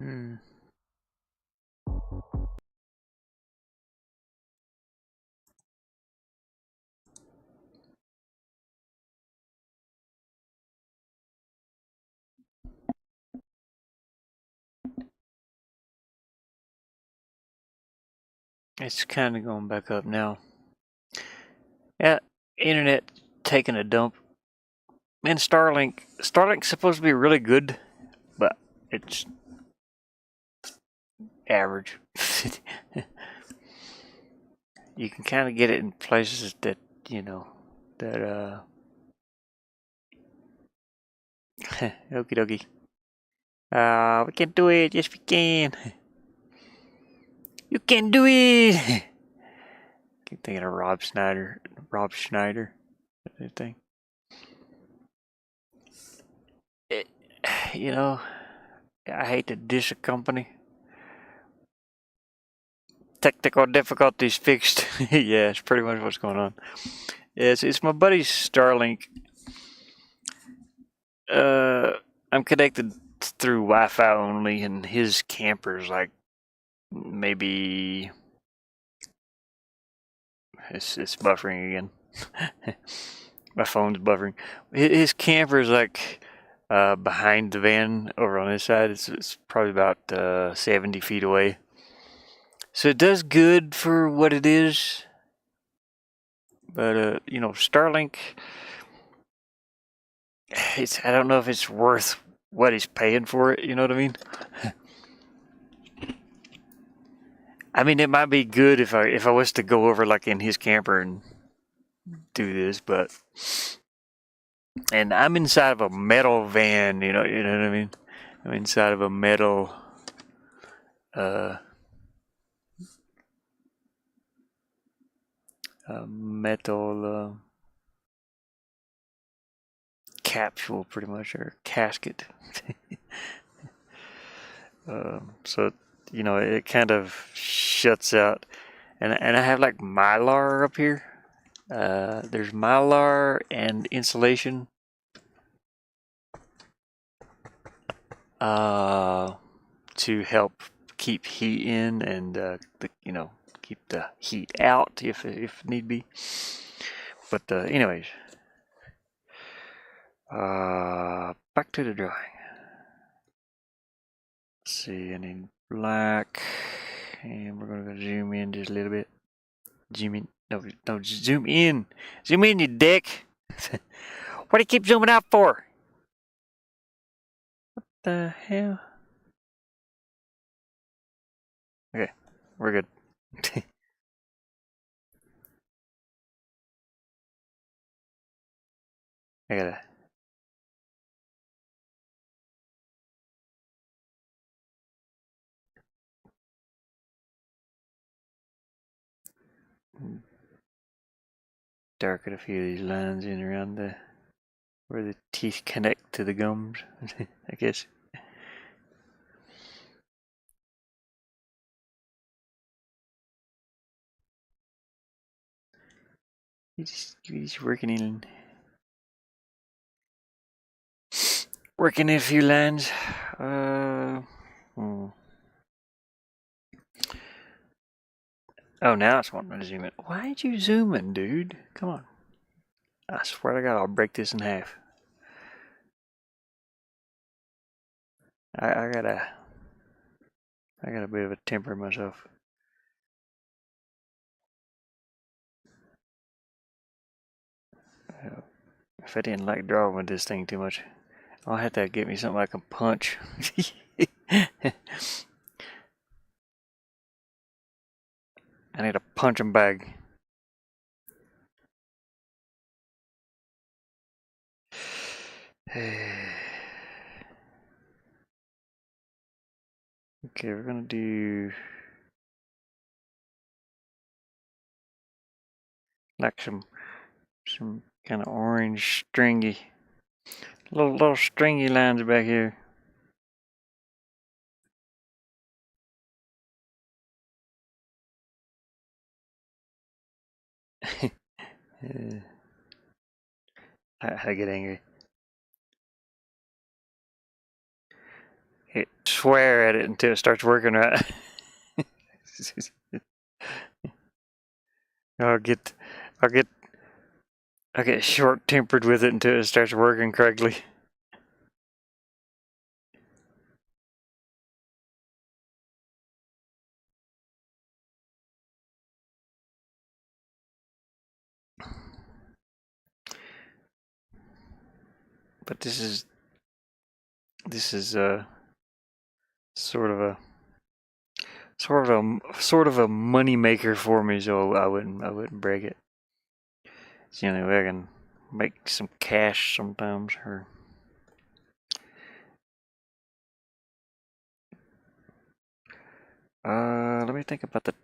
Hmm. It's kind of going back up now. Yeah, internet taking a dump. Man, Starlink's supposed to be really good, but it's average. You can kind of get it in places that, you know, that, okie dokie. We can do it. Yes, we can. You can do it. Keep thinking of Rob Schneider. That thing. It, you know, I hate to dish a company. Technical difficulties fixed. Yeah, it's pretty much what's going on. It's my buddy's Starlink. I'm connected through Wi-Fi only, and his camper's like maybe it's buffering again. My phone's buffering. His camper's like behind the van over on his side. It's probably about 70 feet away. So it does good for what it is. But you know, Starlink, I don't know if it's worth what he's paying for it, you know what I mean? I mean, it might be good if I was to go over like in his camper and do this, but and I'm inside of a metal van, you know what I mean? I'm inside of a metal uh capsule pretty much, or casket. So you know, it kind of shuts out, and I have like mylar up here. There's mylar and insulation. To help keep heat in and keep the heat out if need be. But anyways, back to the drawing. Let's see, I need black, and we're gonna zoom in just a little bit. Zoom in. No, zoom in. Zoom in, you dick. What do you keep zooming out for? What the hell? Okay, we're good. I gotta. Darken a few of these lines in around where the teeth connect to the gums, I guess. He's working in a few lines. Hmm. Oh, now it's wanting me to zoom in. Why ain't you zooming, dude? Come on. I swear to God, I'll break this in half. I got a bit of a temper myself. If I didn't like drawing with this thing too much, I'll have to get me something I can punch. I need a punching bag. Okay, we're gonna do like some kind of orange stringy, little stringy lines back here. I get angry. Swear at it until it starts working right. I'll get, I'll get, I'll get short-tempered with it until it starts working correctly. But this is sort of a money maker for me, so I wouldn't break it. It's the only way I can make some cash sometimes. Or let me think about the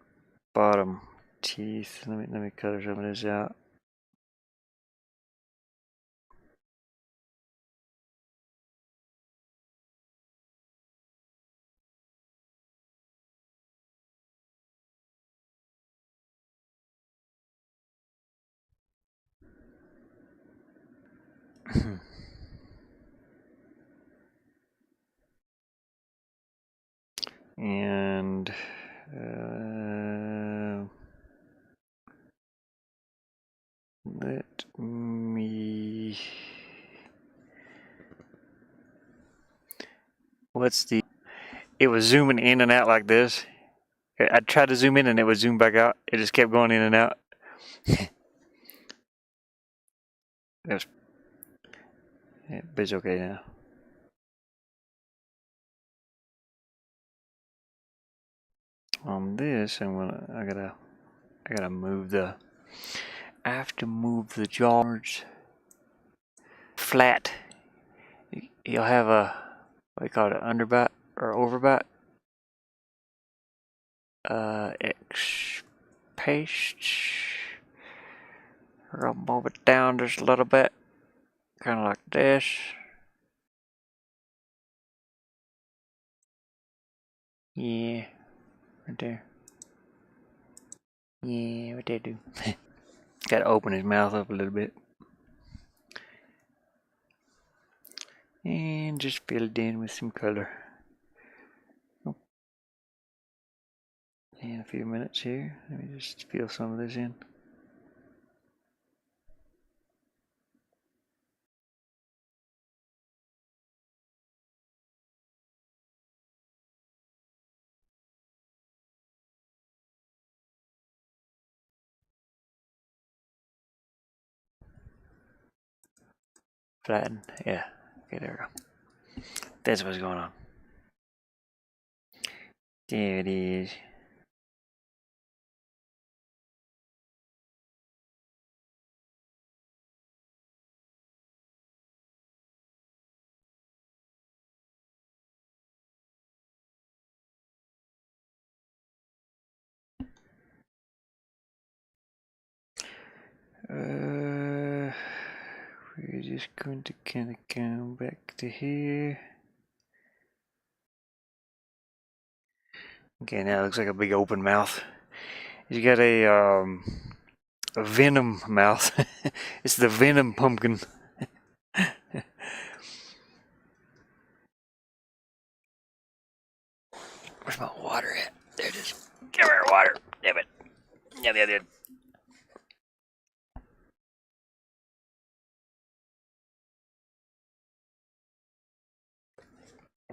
bottom teeth. Let me color some of this out. And let me. What's the? It was zooming in and out like this. I tried to zoom in and it would zoom back out. It just kept going in and out. But it's okay now. On this, I gotta move the. I have to move the jaws flat. You'll have a what do you call it, underbite or overbite. X paste. I'll move it down just a little bit, kind of like this. Yeah, right there. Yeah, what they do. Gotta open his mouth up a little bit. And just fill it in with some color. Oh. In a few minutes here, let me just fill some of this in. Flatten, yeah. Okay, there we go. That's what's going on. There it is. We're just going to kind of come back to here. Okay, now it looks like a big open mouth. He's got a venom mouth. It's the venom pumpkin. Where's my water at? There it is. Give her water. Damn it. Yeah, yeah, yeah.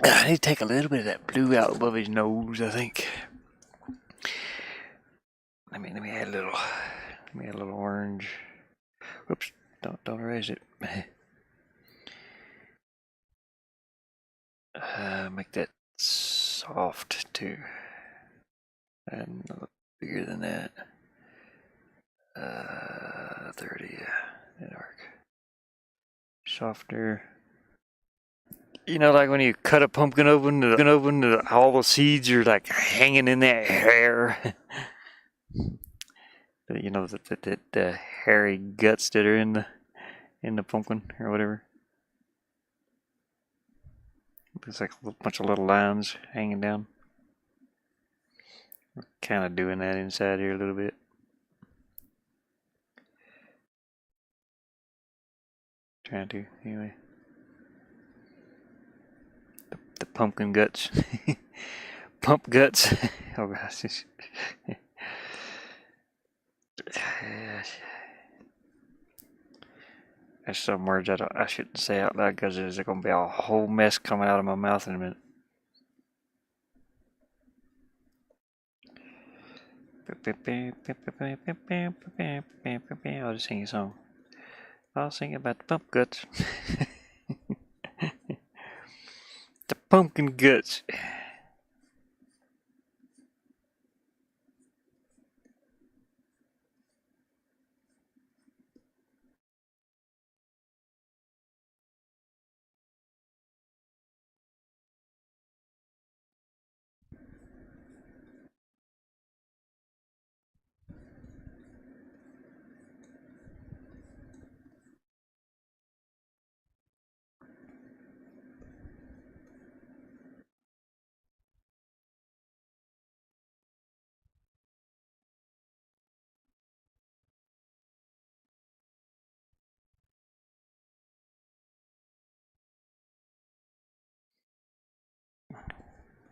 I need to take a little bit of that blue out above his nose, I think. Let me add a little orange. Whoops, don't erase it. Make that soft too. And a little bigger than that. 30, yeah, that'll work. Softer. You know, like when you cut a pumpkin open, all the seeds are like hanging in that hair. You know, the hairy guts that are in the pumpkin or whatever. Looks like a bunch of little lines hanging down. We're kind of doing that inside here a little bit. Trying to, anyway. The pumpkin guts. Pump guts. Oh gosh. There's some words I shouldn't say out loud because there's going to be a whole mess coming out of my mouth in a minute. I'll just sing a song. I'll sing about the pump guts. The pumpkin guts.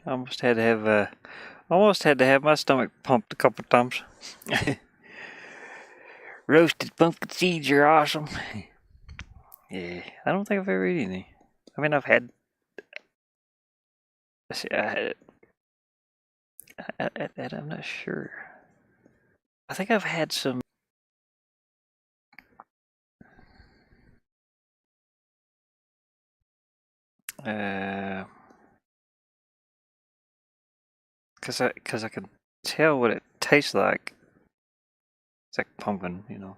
Almost had to have my stomach pumped a couple times. Roasted pumpkin seeds are awesome. Yeah, I don't think I've ever eaten any. I mean, I've had. See, I'm not sure. I think I've had some. Cause I can tell what it tastes like. It's like pumpkin, you know.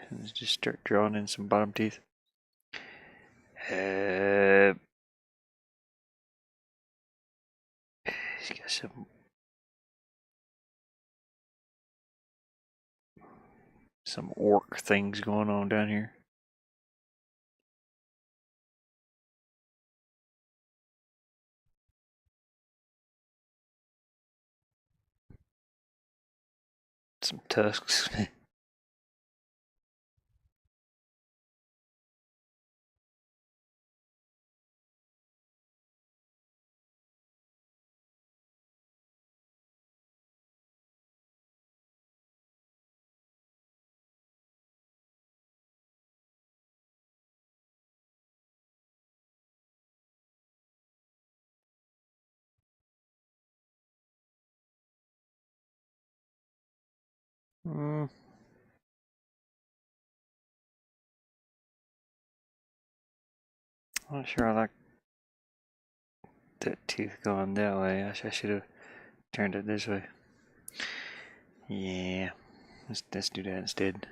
Let's just start drawing in some bottom teeth. He's got some orc things going on down here. Some tusks. I'm not sure I like that tooth going that way. I should have turned it this way. Yeah, let's do that instead.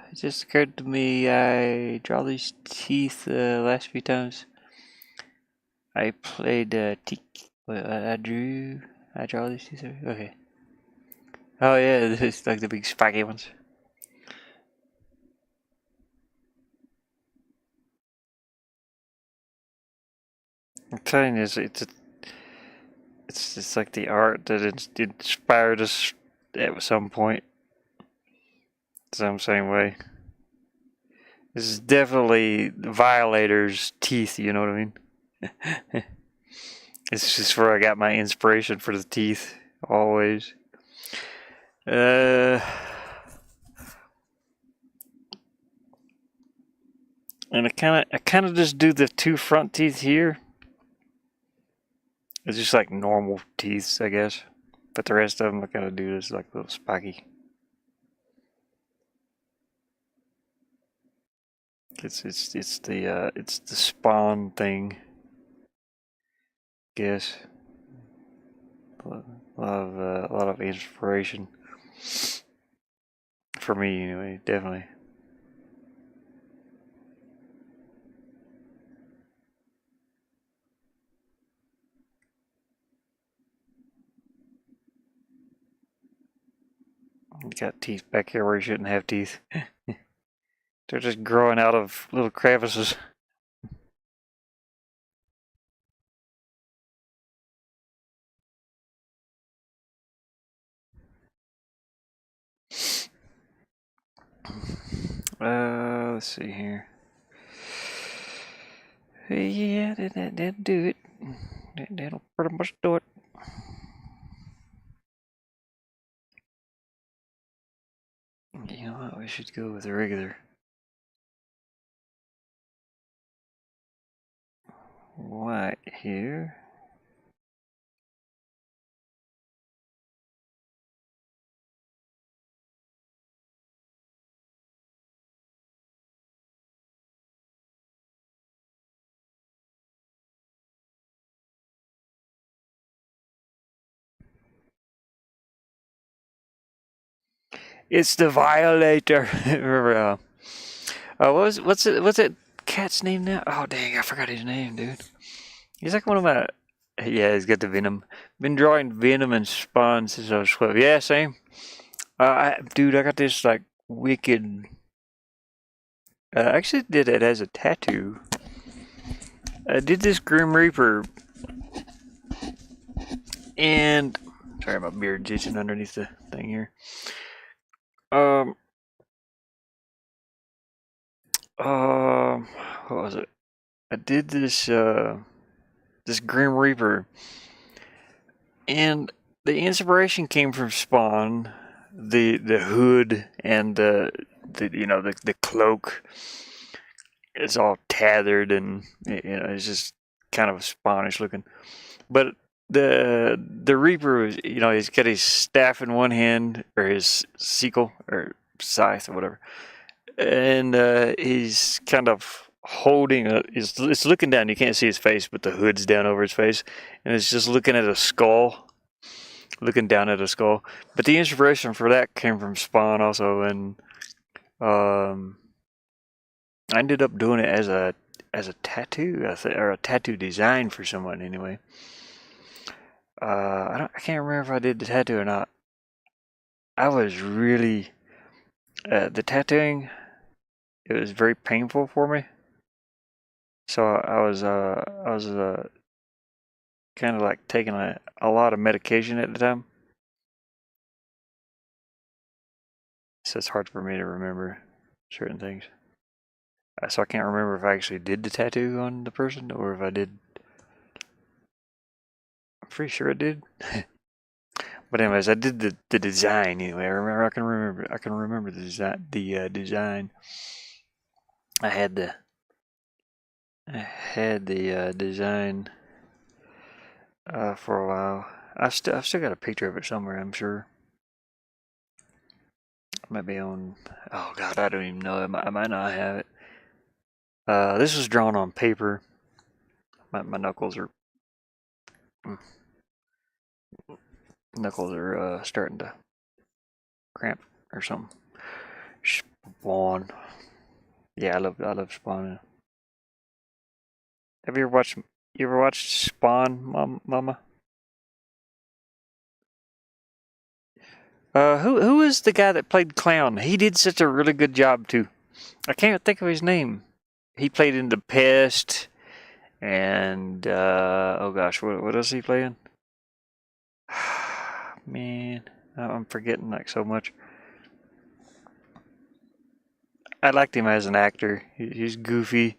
It just occurred to me I draw these teeth last few times. I played Tiki. I draw these teeth. Okay. Oh yeah, this is like the big spiky ones. I'm telling you, it's like the art that inspired us at some point, some same way. This is definitely Violator's teeth. You know what I mean? It's just where I got my inspiration for the teeth, always. And I kind of just do the two front teeth here. It's just like normal teeth, I guess. But the rest of them, I kind of do this like a little spiky. It's the spawn thing. Guess a lot of inspiration for me anyway, definitely. You got teeth back here where you shouldn't have teeth. They're just growing out of little crevices. Let's see here. Yeah, that'll do it. That'll pretty much do it. You know what? We should go with the regular white here. It's the Violator. Remember, what's that cat's name now? Oh dang, I forgot his name, dude. He's like one of my. Yeah, he's got the Venom. Been drawing Venom and Spawn since I was 12. Yeah, same. Dude, I got this like wicked. I actually did it as a tattoo. I did this Grim Reaper, and sorry, my beard's itching underneath the thing here. Um, what was it? I did this this Grim Reaper, and the inspiration came from Spawn, the hood and the cloak. It's all tethered and it's just kind of Spawnish looking. But the Reaper was he's got his staff in one hand or his sickle or scythe or whatever, and he's kind of holding it's looking down. You can't see his face, but the hood's down over his face, and it's just looking at a skull, looking down at a skull. But the inspiration for that came from Spawn also, and I ended up doing it as a tattoo, or a tattoo design for someone anyway. I can't remember if I did the tattoo or not. I was really the tattooing. It was very painful for me, so I was kind of like taking a lot of medication at the time. So it's hard for me to remember certain things. So I can't remember if I actually did the tattoo on the person or if I did. I'm pretty sure I did. But anyways, I did the design anyway. I can remember the design. Design. I had the design for a while. I've still got a picture of it somewhere. I'm sure. It might be on. Oh God, I don't even know. I might not have it. This was drawn on paper. My knuckles are. Knuckles are starting to cramp or something. Spawn. Yeah, I love Spawn. Have you ever watched Spawn, Mama? Who is the guy that played Clown? He did such a really good job too. I can't think of his name. He played in The Pest, And oh gosh, what else is he playing? Man, I'm forgetting like so much. I liked him as an actor. He's goofy.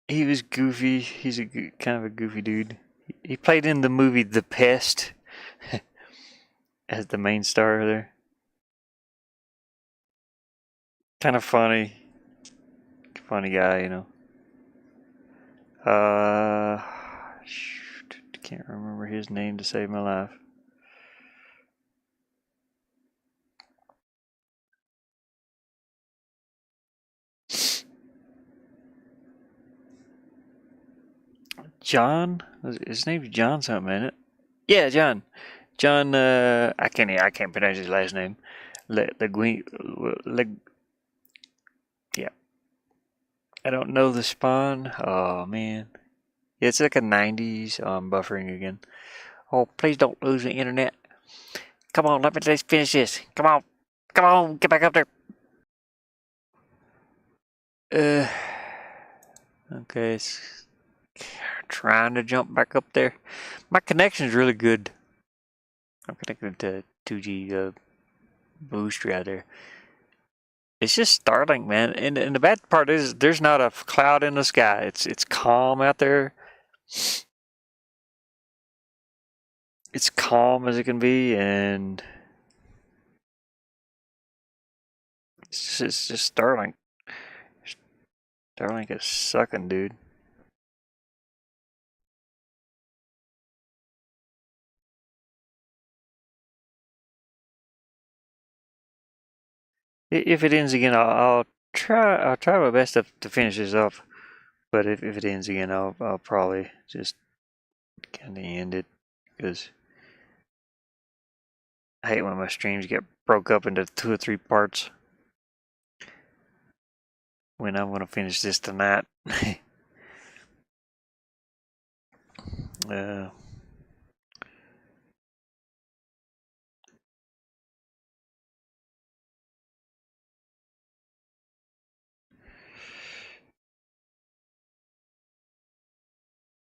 He was goofy. He's a kind of a goofy dude. He played in the movie The Pest as the main star there. Kind of funny guy, you know. Shoot, can't remember his name to save my life. John? His name's John something, isn't it? Yeah, John. John. I can't pronounce his last name. Le, yeah. I don't know the spawn. Oh man. Yeah, it's like a 90s. Oh, I'm buffering again. Oh, please don't lose the internet. Come on, let's finish this. Come on. Come on, get back up there. Uh, okay, it's trying to jump back up there. My connection is really good. I'm connected to 2G boost right there. It's just startling, man. And the bad part is there's not a cloud in the sky. It's calm out there. It's calm as it can be, and it's just startling. Starlink is sucking, dude. If it ends again, I'll try. I'll try my best to finish this off. But if it ends again, I'll probably just kind of end it because I hate when my streams get broke up into 2 or 3 parts. When I'm gonna finish this tonight. uh,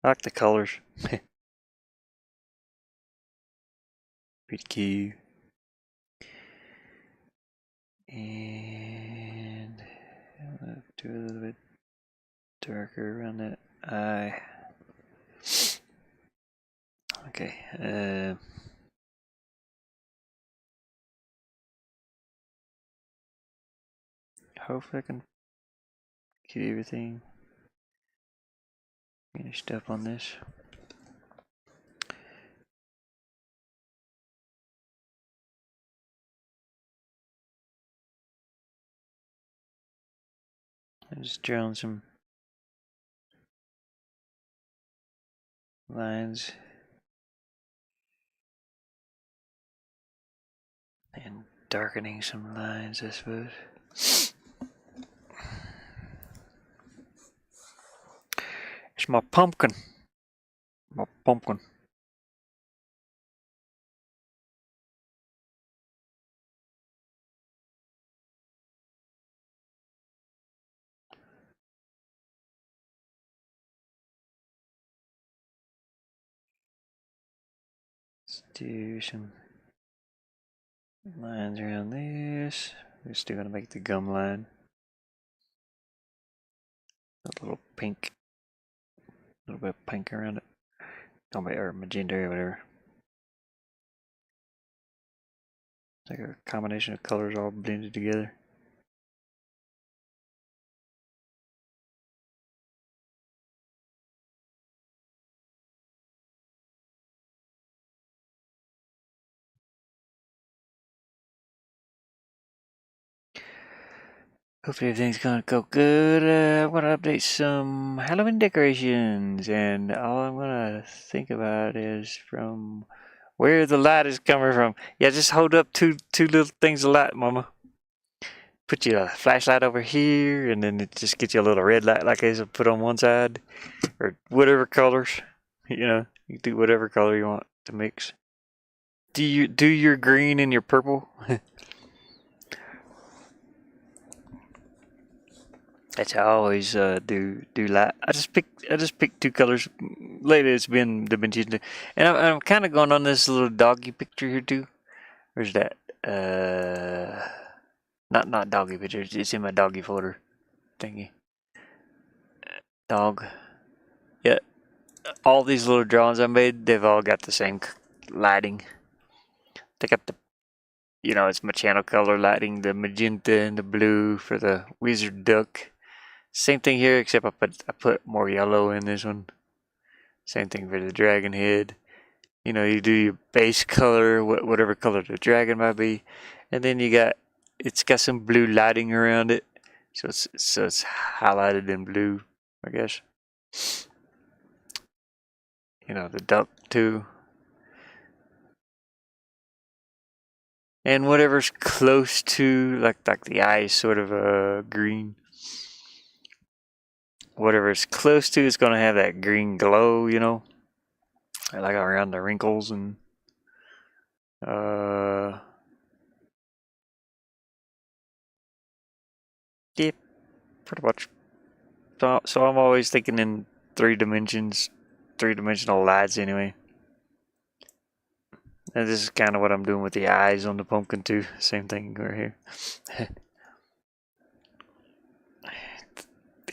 I like the colors. Pretty cute. And I'm gonna do a little bit darker around that eye. Okay. Hopefully I can get everything finished up on this. I'm just drawing some lines and darkening some lines, I suppose. It's my pumpkin. My pumpkin. Let's do some lines around this. We're still gonna make the gum line a little pink, a little bit of pink around it, or magenta or whatever. It's like a combination of colors all blended together. Hopefully everything's gonna go good. I'm gonna update some Halloween decorations, and all I'm gonna think about is from where the light is coming from. Yeah, just hold up two little things of light, Mama. Put your flashlight over here, and then it just gets you a little red light like I put on one side, or whatever colors. You know, you do whatever color you want to mix. Do you do your green and your purple? That's how I always do light. I just pick two colors. Lately, it's been the magenta, and I'm kind of going on this little doggy picture here too. Where's that? Not doggy picture. It's in my doggy folder thingy. Dog. Yeah, all these little drawings I made, they've all got the same lighting. They got the, it's Machano color lighting, the magenta and the blue for the wizard duck. Same thing here, except I put more yellow in this one. Same thing for the dragon head. You do your base color, whatever color the dragon might be, and then it's got some blue lighting around it, so it's highlighted in blue, I guess. The duck too. And whatever's close to like the eye is sort of a green. Whatever it's close to is gonna have that green glow, like around the wrinkles and yeah, pretty much. So I'm always thinking in 3 dimensions, 3-dimensional lights anyway. And this is kind of what I'm doing with the eyes on the pumpkin too. Same thing right here.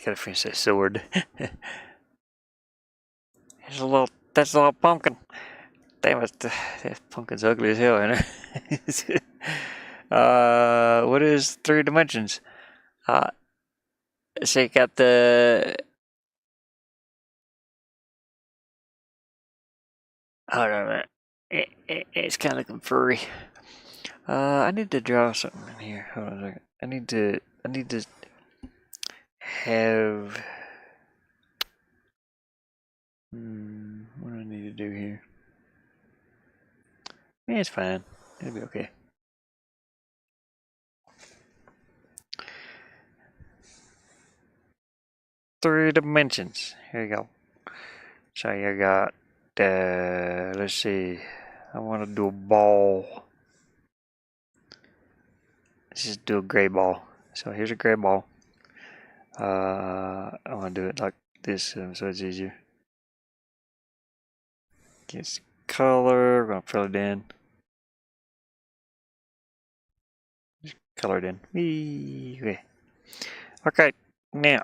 Gotta finish that sword. That's a little pumpkin. Damn it, that pumpkin's ugly as hell, ain't it? What is 3 dimensions? So you got the. Hold on a minute. It's kind of looking furry. I need to draw something in here. Hold on a second. I need to have. What do I need to do here? Yeah, it's fine. It'll be okay. Three dimensions. Here you go. So you got, let's see. I want to do a ball. Let's just do a gray ball. So here's a gray ball. I want to do it like this so it's easier. Get color. We're going to fill it in. Just color it in. Okay. Okay. Now,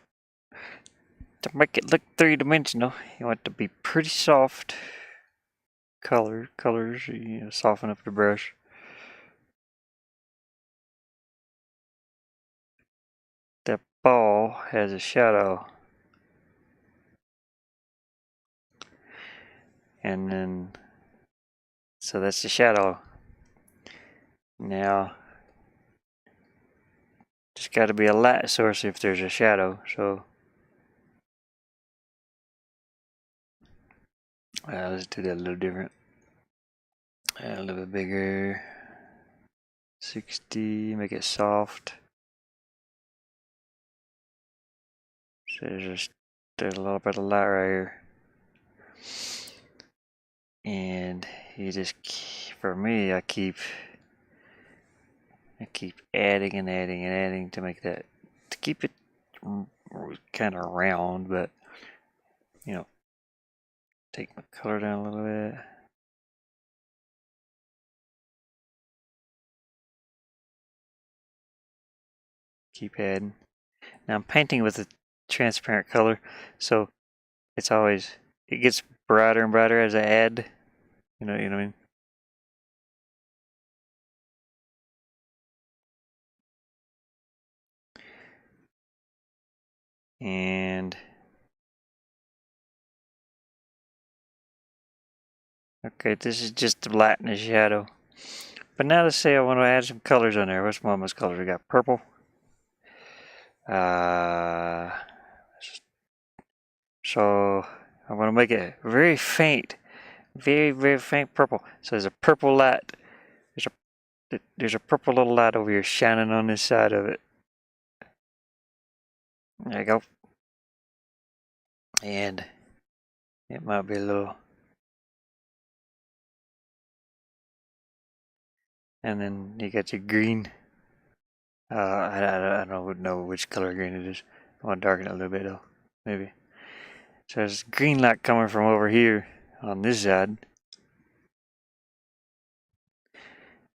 to make it look 3-dimensional, you want it to be pretty soft. Colors, soften up the brush. The ball has a shadow. And then, so that's the shadow. Now, just got to be a light source if there's a shadow. So, let's do that a little different. A little bit bigger. 60, make it soft. So there's a little bit of light right here. And you just, for me, I keep adding and adding and adding to make that, to keep it kind of round, but, take my color down a little bit. Keep adding. Now I'm painting with a transparent color, so it gets brighter and brighter as I add. You know what I mean? And okay, this is just the light and the shadow. But now let's say I want to add some colors on there. What's Mama's colors? We got purple. So I'm gonna make it very faint, very very faint purple. So there's a purple light. There's a purple little light over here shining on this side of it. There you go. And it might be a little. And then you got your green. I don't know which color green it is. I want to darken it a little bit though, maybe. So there's green light coming from over here on this side.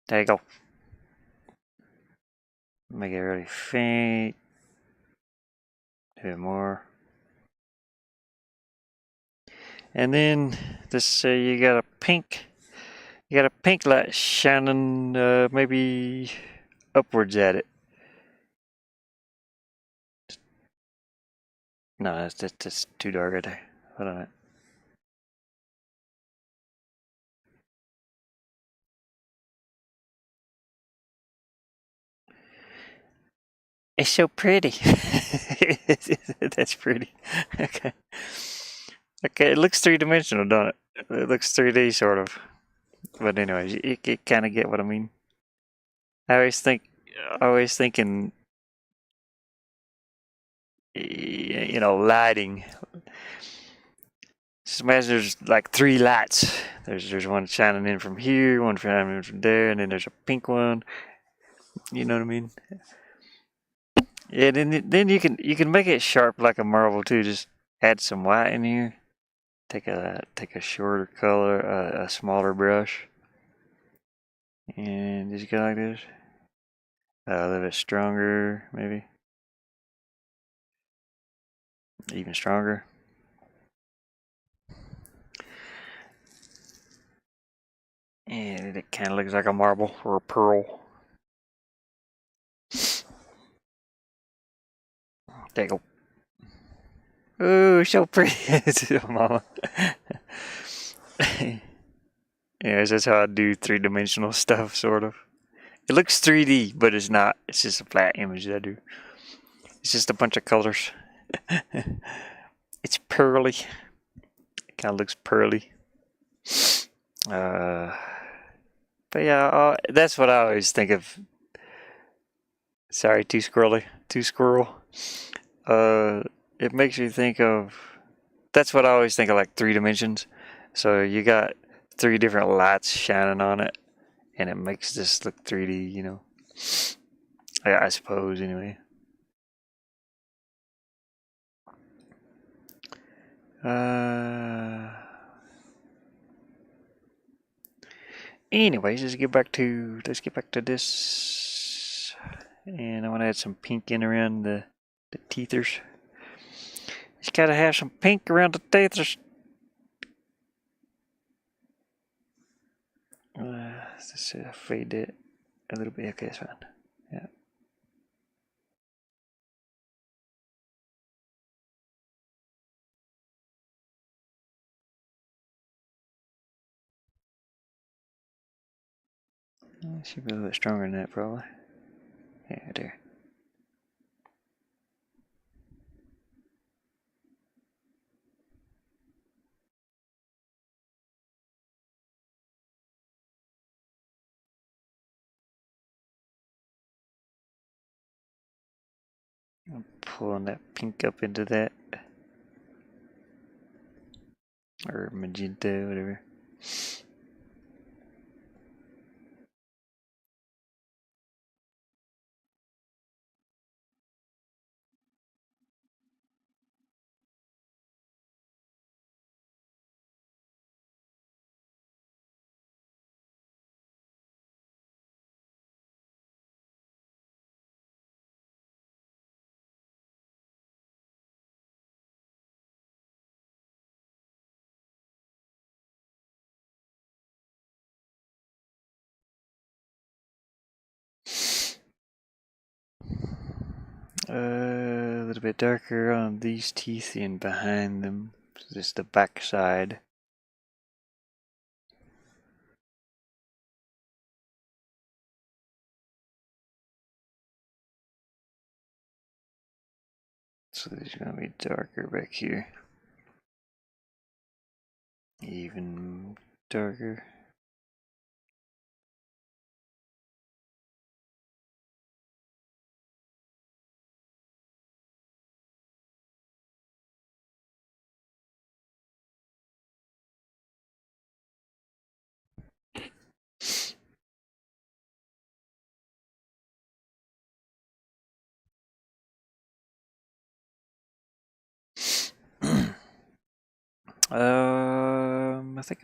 There you go. Make it really faint. Do it more. And then this you got a pink light shining maybe upwards at it. No, that's too dark right there. Hold on. It's so pretty. That's pretty. Okay. Okay, it looks three-dimensional, don't it? It looks 3D sort of. But anyways, you kind of get what I mean. I always thinking, lighting. Just imagine there's like three lights. There's one shining in from here, one shining in from there, and then there's a pink one. You know what I mean? Yeah. Then you can make it sharp like a marble too. Just add some white in here. Take a shorter color, a smaller brush, and just go like this. A little bit stronger, maybe. Even stronger. And it kind of looks like a marble or a pearl. There you go. Ooh, so pretty, mama. Yes, that's how I do three-dimensional stuff, sort of. It looks 3D, but it's not. It's just a flat image that I do. It's just a bunch of colors. It's pearly. It kind of looks pearly. But yeah, that's what I always think of. Sorry, too squirrely. Too squirrel. It makes me think of. That's what I always think of, like 3 dimensions. So you got 3 different lights shining on it, and it makes this look 3D. I suppose anyway. Uh. Anyways, let's get back to this, and I want to add some pink in around the teethers. Just gotta have some pink around the teethers. Let's fade it a little bit. Okay, that's fine. Yeah. It should be a little bit stronger than that, probably. Yeah, there. I'm pulling that pink up into that, or magenta, whatever. A little bit darker on these teeth and behind them. Just the back side. So these are gonna be darker back here. Even darker. I think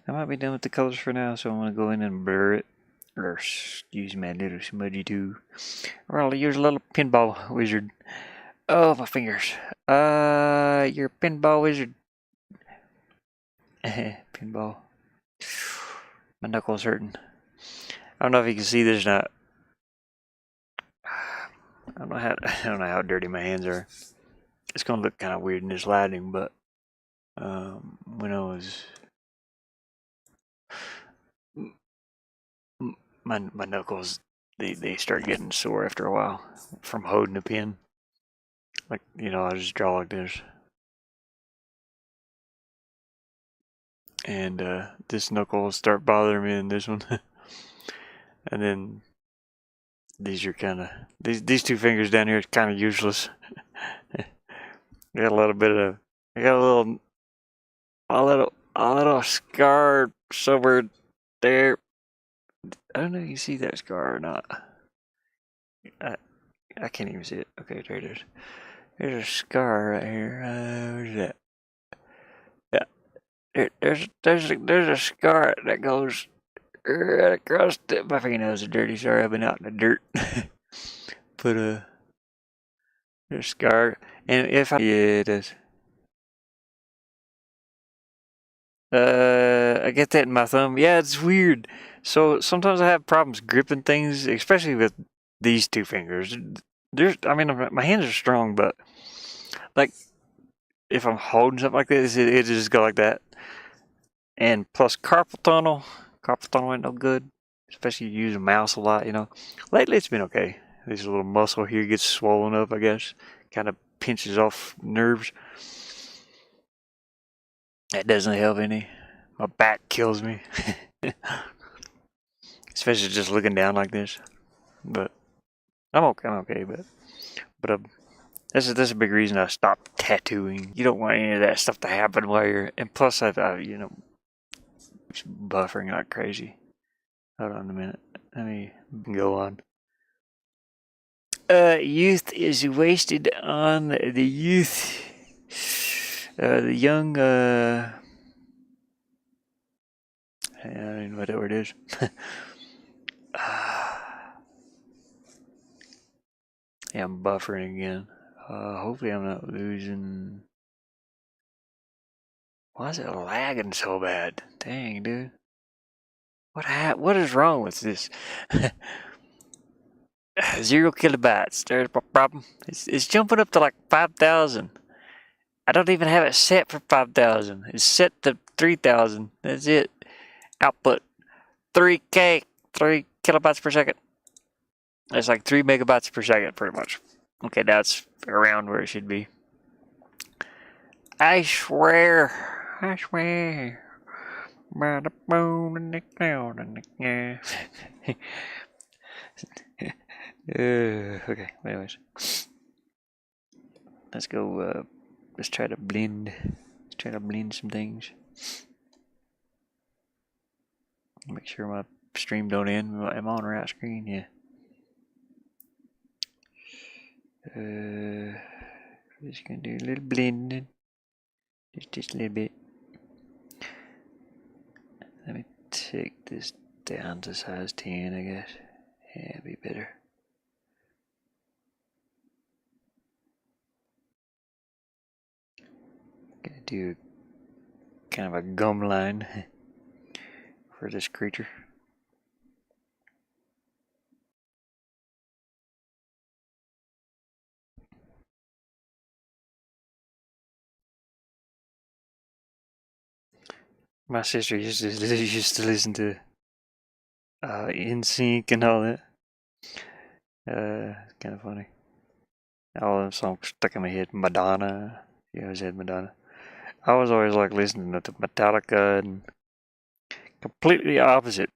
I might be done with the colors for now, so I'm gonna go in and blur it, or use my little smudgy tool, or I'll use a little pinball wizard. Oh, my fingers. You're a pinball wizard. Pinball. My knuckles hurting. I don't know if you can see this or not. I don't know how dirty my hands are. It's gonna look kind of weird in this lighting, but when I was my knuckles, they start getting sore after a while from holding a pen. Like, I just draw like this, and this knuckle will start bothering me, and this one, and then these are kind of these two fingers down here is kind of useless. I got a little bit of I got a little scar somewhere there. I don't know if you see that scar or not. I can't even see it. Okay, there it is. There's a scar right here. Where's that? Yeah, there's a scar that goes right across my fingernails are dirty. Sorry, I've been out in the dirt. But there's a scar, and if I yeah, it is. I get that in my thumb. Yeah, it's weird. So sometimes I have problems gripping things, especially with these two fingers. I mean, my hands are strong, but like if I'm holding something like this, it just go like that. And plus carpal tunnel ain't no good, especially if you use a mouse a lot. Lately it's been okay. This little muscle here gets swollen up, I guess, kind of pinches off nerves. That doesn't help any. My back kills me. Especially just looking down like this. But I'm okay. But that's a big reason I stopped tattooing. You don't want any of that stuff to happen while you're. And plus, I buffering like crazy. Hold on a minute. Let me go on. Youth is wasted on the youth. The young. I don't even know what that word is. Yeah, I'm buffering again. Hopefully I'm not losing. Why is it lagging so bad? Dang, dude. What is wrong with this? 0 kilobytes. There's a problem. It's jumping up to like 5,000. I don't even have it set for 5,000. It's set to 3,000. That's it. Output 3K, 3 kilobytes per second. That's like 3 megabytes per second, pretty much. Okay, that's around where it should be. I swear. By the moon and the cloud and the okay, anyways. Let's go, let's try to blend. Let's try to blend some things. Make sure my stream don't end. Am I on the right screen? Yeah. Just gonna do a little blending. Just a little bit. Let me take this down to size 10, I guess. Yeah, it'd be better. Gonna do kind of a gum line for this creature. My sister used to listen to NSYNC and all that. It's kind of funny. All them songs stuck in my head. Madonna. She always had Madonna. I was always like listening to Metallica and completely opposite.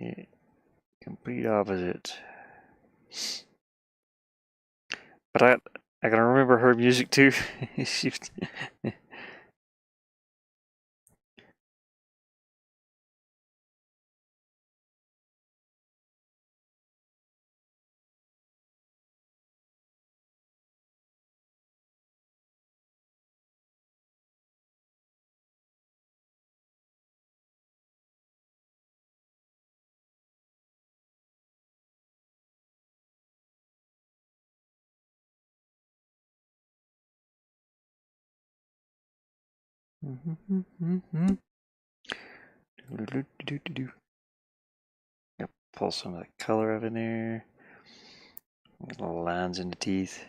Yeah, complete opposite. But I can remember her music too. Pull some of the color up in there. Little lines in the teeth.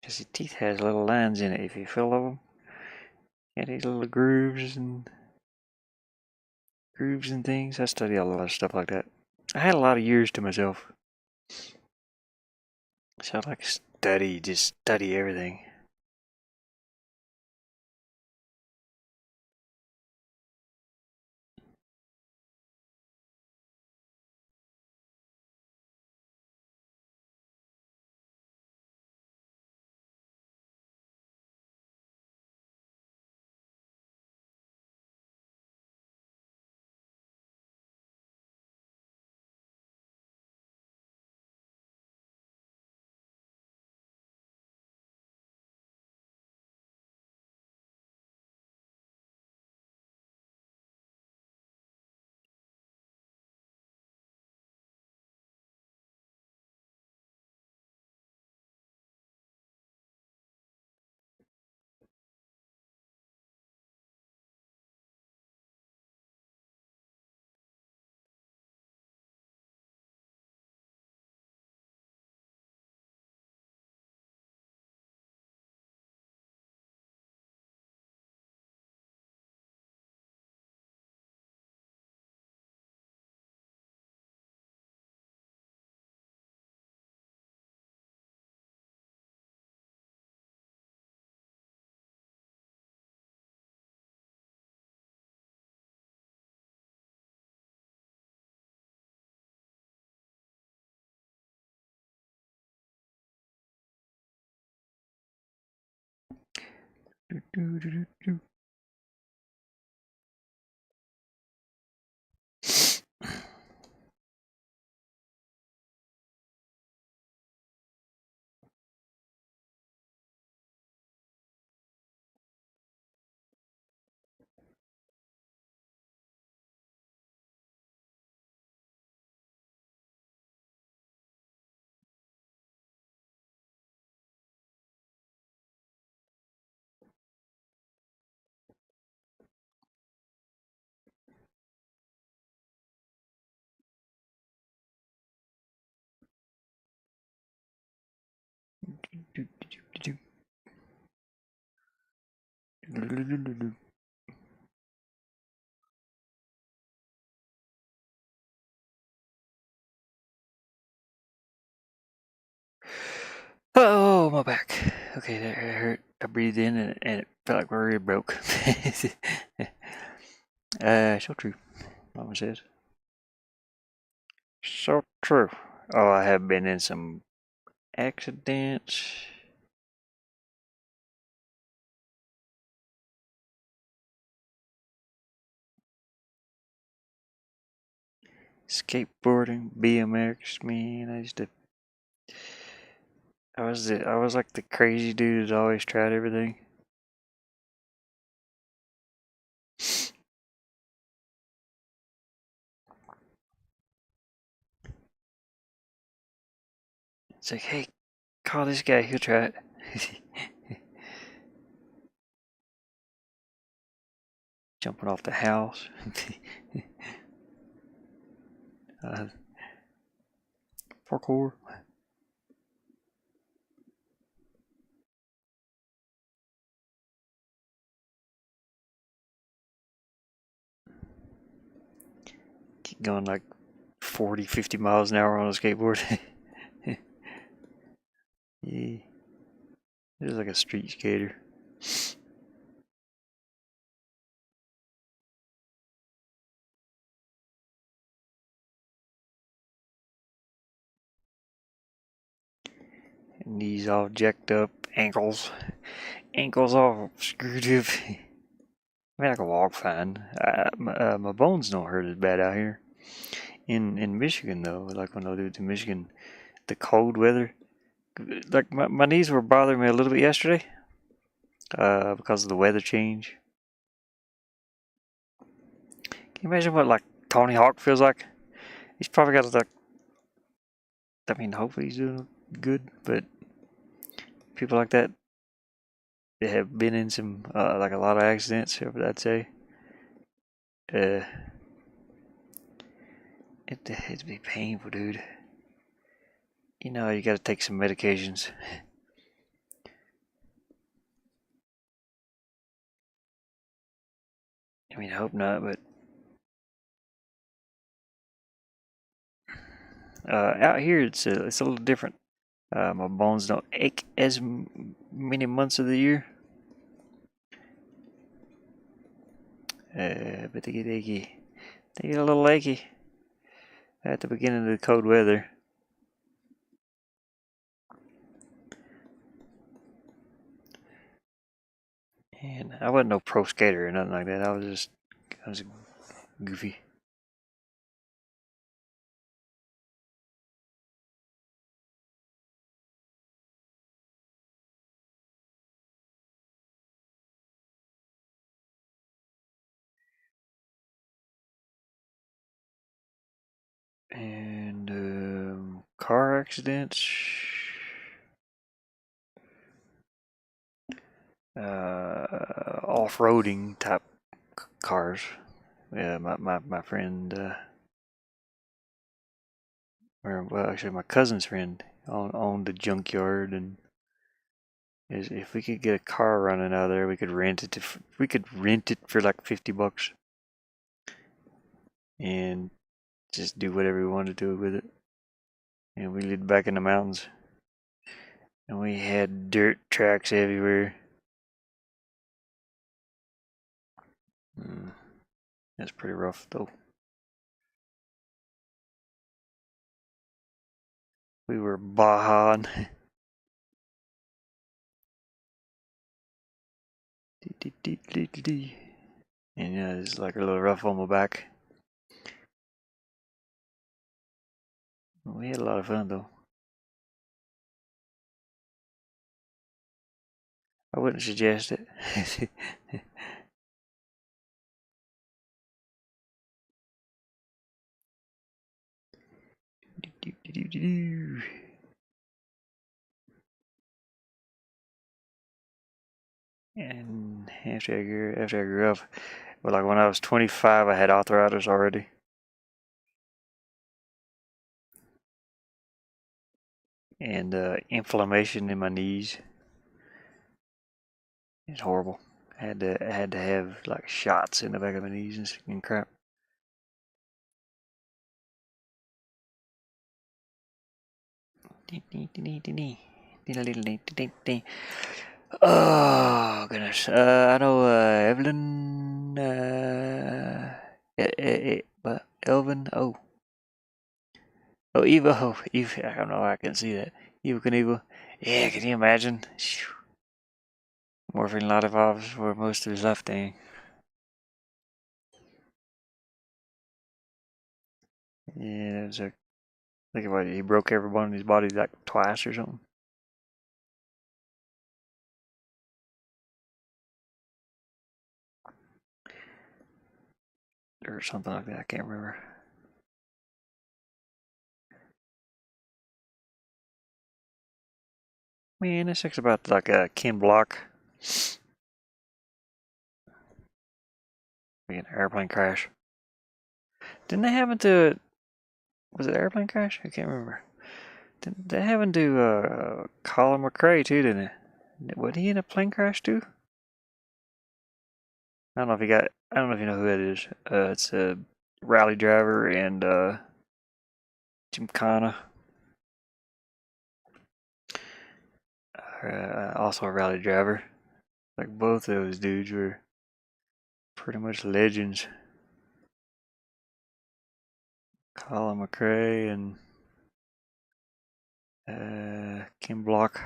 Because the teeth has little lines in it if you follow them. Got these little grooves and things. I study a lot of stuff like that. I had a lot of years to myself. So I like just study everything. Oh, my back. Okay, that hurt. I breathed in and it felt like my rib broke. So true. Mama says. So true. Oh, I have been in some accidents. Skateboarding, BMX, man. I was like the crazy dude that always tried everything. It's like, hey, call this guy, he'll try it. Jumping off the house. Parkour. Keep going like 40, 50 miles an hour on a skateboard. Yeah. It was like a street skater. Knees all jacked up, ankles all screwed up. I mean, I can walk fine. My bones don't hurt as bad out here. In Michigan though, like when I lived in Michigan, the cold weather, like my knees were bothering me a little bit yesterday, because of the weather change. Can you imagine what like Tony Hawk feels like? He's probably got like, I mean, hopefully he's doing good, but people like that have been in some like a lot of accidents, I'd say. Uh, it'd be painful, dude. You know, you gotta take some medications. I mean, I hope not, but out here it's a little different. My bones don't ache as many months of the year. But they get achy. They get a little achy at the beginning of the cold weather. And I wasn't no pro skater or nothing like that. I was goofy. And car accidents, off-roading type cars. Yeah, my friend, or well, actually my cousin's friend owned a junkyard, and if we could get a car running out of there, we could rent it for like $50 and just do whatever we wanted to do with it. And we lived back in the mountains, and we had dirt tracks everywhere. That's pretty rough though. We were Baja. And yeah, it's like a little rough on my back. We had a lot of fun though. I wouldn't suggest it. And after I grew up, well, like when I was 25, I had arthritis already. And inflammation in my knees. It's horrible. I had to have like shots in the back of my knees and crap. Oh goodness. I know Evelyn. Elvin. Oh, Eva. Oh, Eva. I don't know. I can see that. Eva Knievel. Yeah, can you imagine? Morphine a lot of hours for most of his lifetime. Yeah, it was a. Think about it. He broke every bone in his body like twice or something. Or something like that. I can't remember. Man, this looks about like a Ken Block. Like an airplane crash. Didn't they happen to? Was it airplane crash? I can't remember. Didn't they happen to Colin McRae too? Didn't it? Was he in a plane crash too? I don't know if he got. I don't know if you know who that is. It's a rally driver and Gymkhana. Also a rally driver. Like both those dudes were pretty much legends. Colin McRae and Kim Block.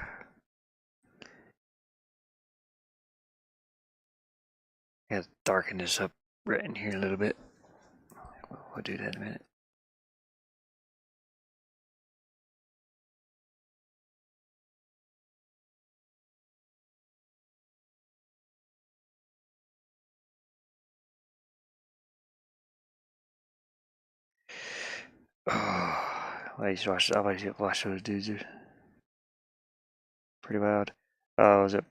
I gotta darken this up right in here a little bit. We'll do that in a minute. Oh, I used to watch those dudes. They're pretty wild. Was it?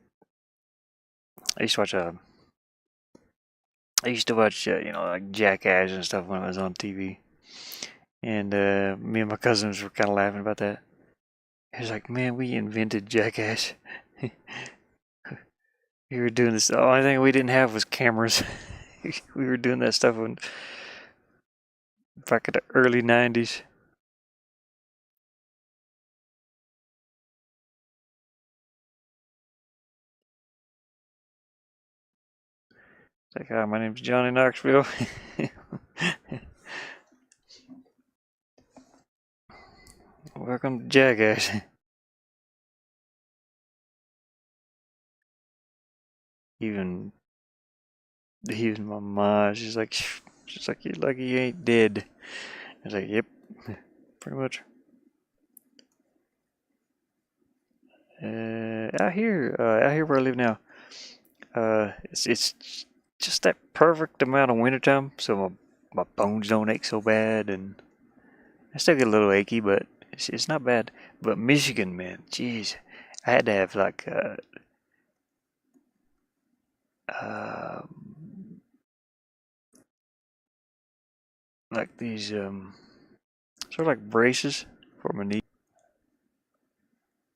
I used to watch like Jackass and stuff when it was on TV. And me and my cousins were kind of laughing about that. He was like, "Man, we invented Jackass. We were doing this. The only thing we didn't have was cameras. We were doing that stuff back in the early '90s." It's like, "Hi, my name's Johnny Knoxville." Welcome to Jackass. Even even my mom, she's like, "You're lucky you ain't dead." I was like, "Yep, pretty much." Out here where I live now, it's just that perfect amount of wintertime, so my bones don't ache so bad, and I still get a little achy, but it's not bad. But Michigan, man, jeez, I had to have uh, like these sort of like braces for my knee.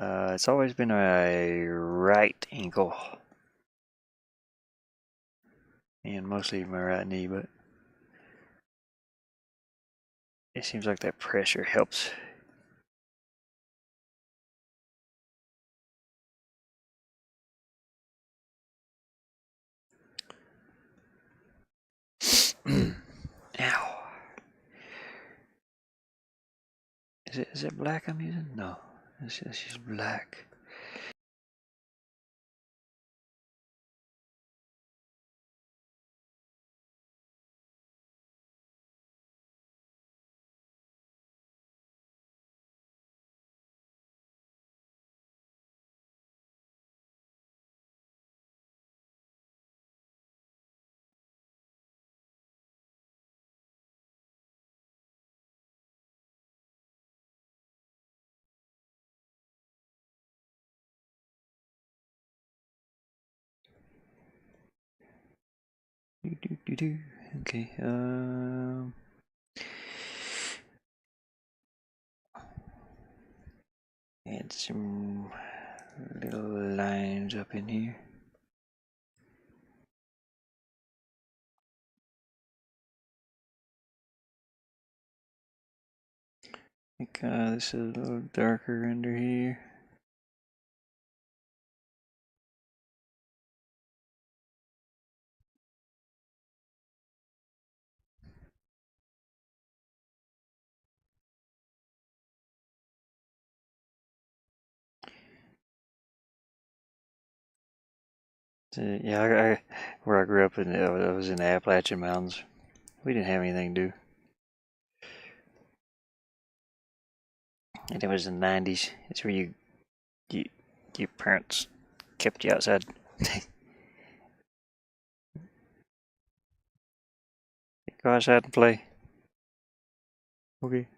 It's always been my right ankle and mostly my right knee, but it seems like that pressure helps. Ow. Is it black I'm using? No, it's just black. Okay. Add some little lines up in here. Make this a little darker under here. Yeah, where I grew up I was in the Appalachian Mountains. We didn't have anything to do, and it was in the '90s. It's where you your parents kept you outside. Go outside and play. Okay.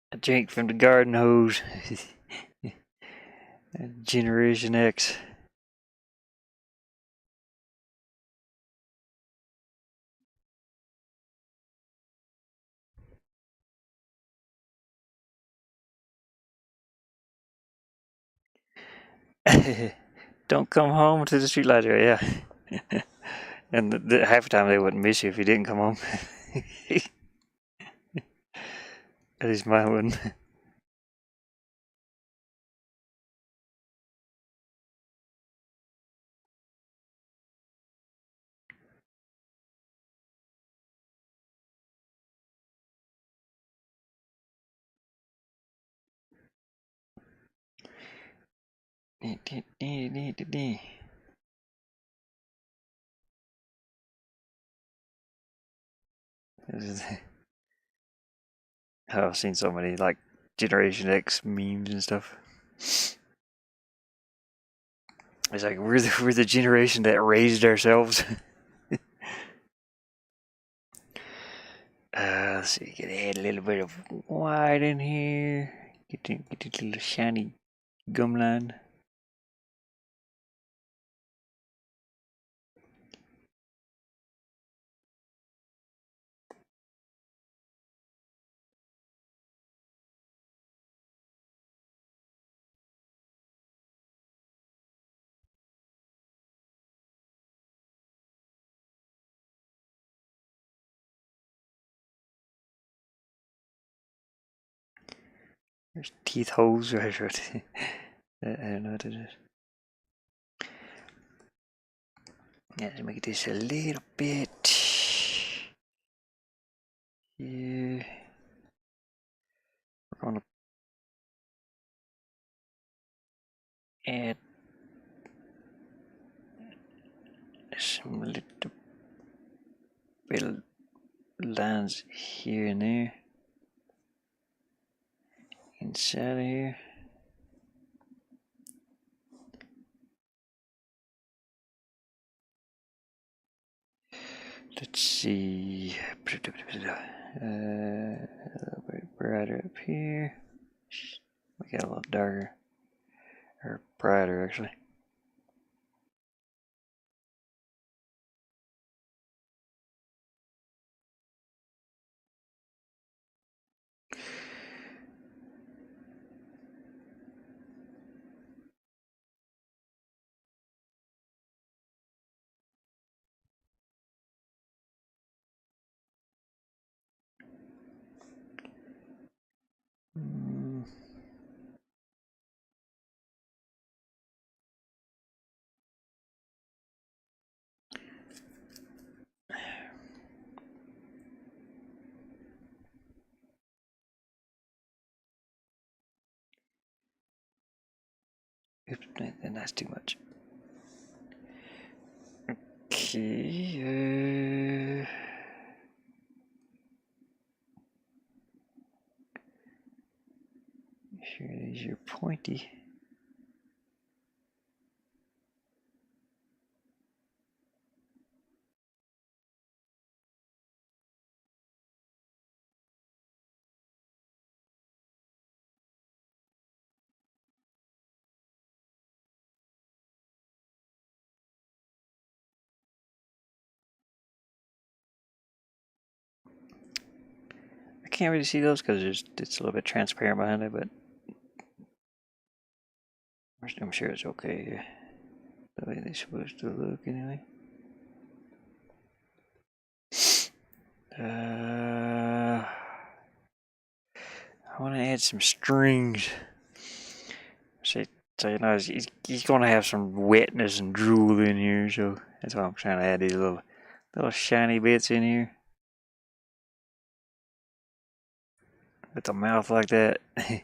I drank from the garden hose. Generation X. Don't come home to the street light area. Yeah. And half the time they wouldn't miss you if you didn't come home. At least mine wouldn't. I've seen so many like Generation X memes and stuff. It's like we're the generation that raised ourselves. Let's see, get add a little bit of white in here. Get a little shiny gum line. There's teeth holes. Right. I don't know what it is. Yeah, let's make this a little bit. Yeah. We're gonna add some little bit of lines here and there. Inside of here. Let's see. A little bit brighter up here. Make it a little darker. Or brighter, actually. Oops, that's too much. Okay. Here it is, your pointy. I can't really see those because it's a little bit transparent behind it, but I'm sure it's okay. The way they're supposed to look, anyway. I want to add some strings. So you know, he's going to have some wetness and drool in here, so that's why I'm trying to add these little shiny bits in here. With a mouth like that. It's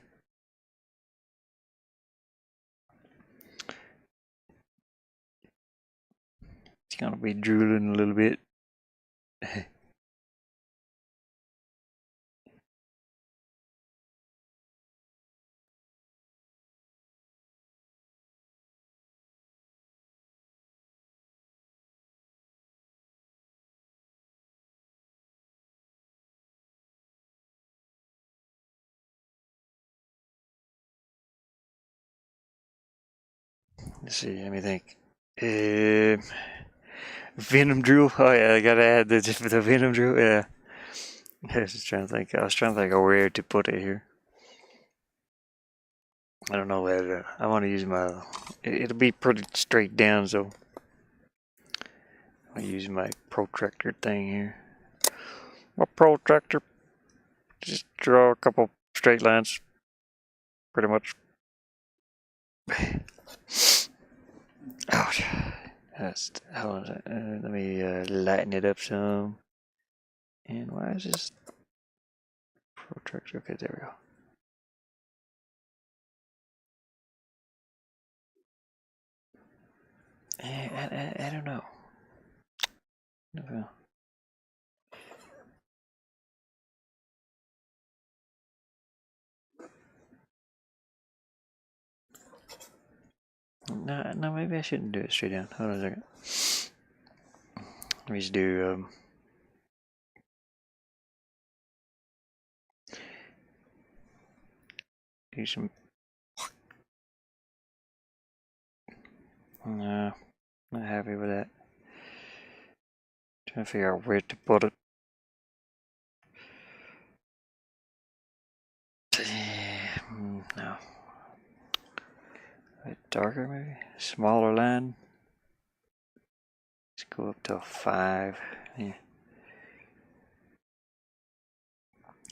going to be drooling a little bit. Let's see, let me think. Venom drool. Oh yeah, I gotta add the venom drool. Yeah. I was trying to think. Of where to put it here. I don't know where. I want to use my. It'll be pretty straight down, so I'll use my protractor thing here. My protractor. Just draw a couple straight lines. Pretty much. Ouch. Hold on. Let me lighten it up some. And why is this protractor? Okay, there we go. I don't know. No, no, maybe I shouldn't do it straight down. Hold on a second. Let me just do some. No, not happy with that. Trying to figure out where to put it. No. A bit darker, maybe? Smaller line. Let's go up to a 5. Yeah.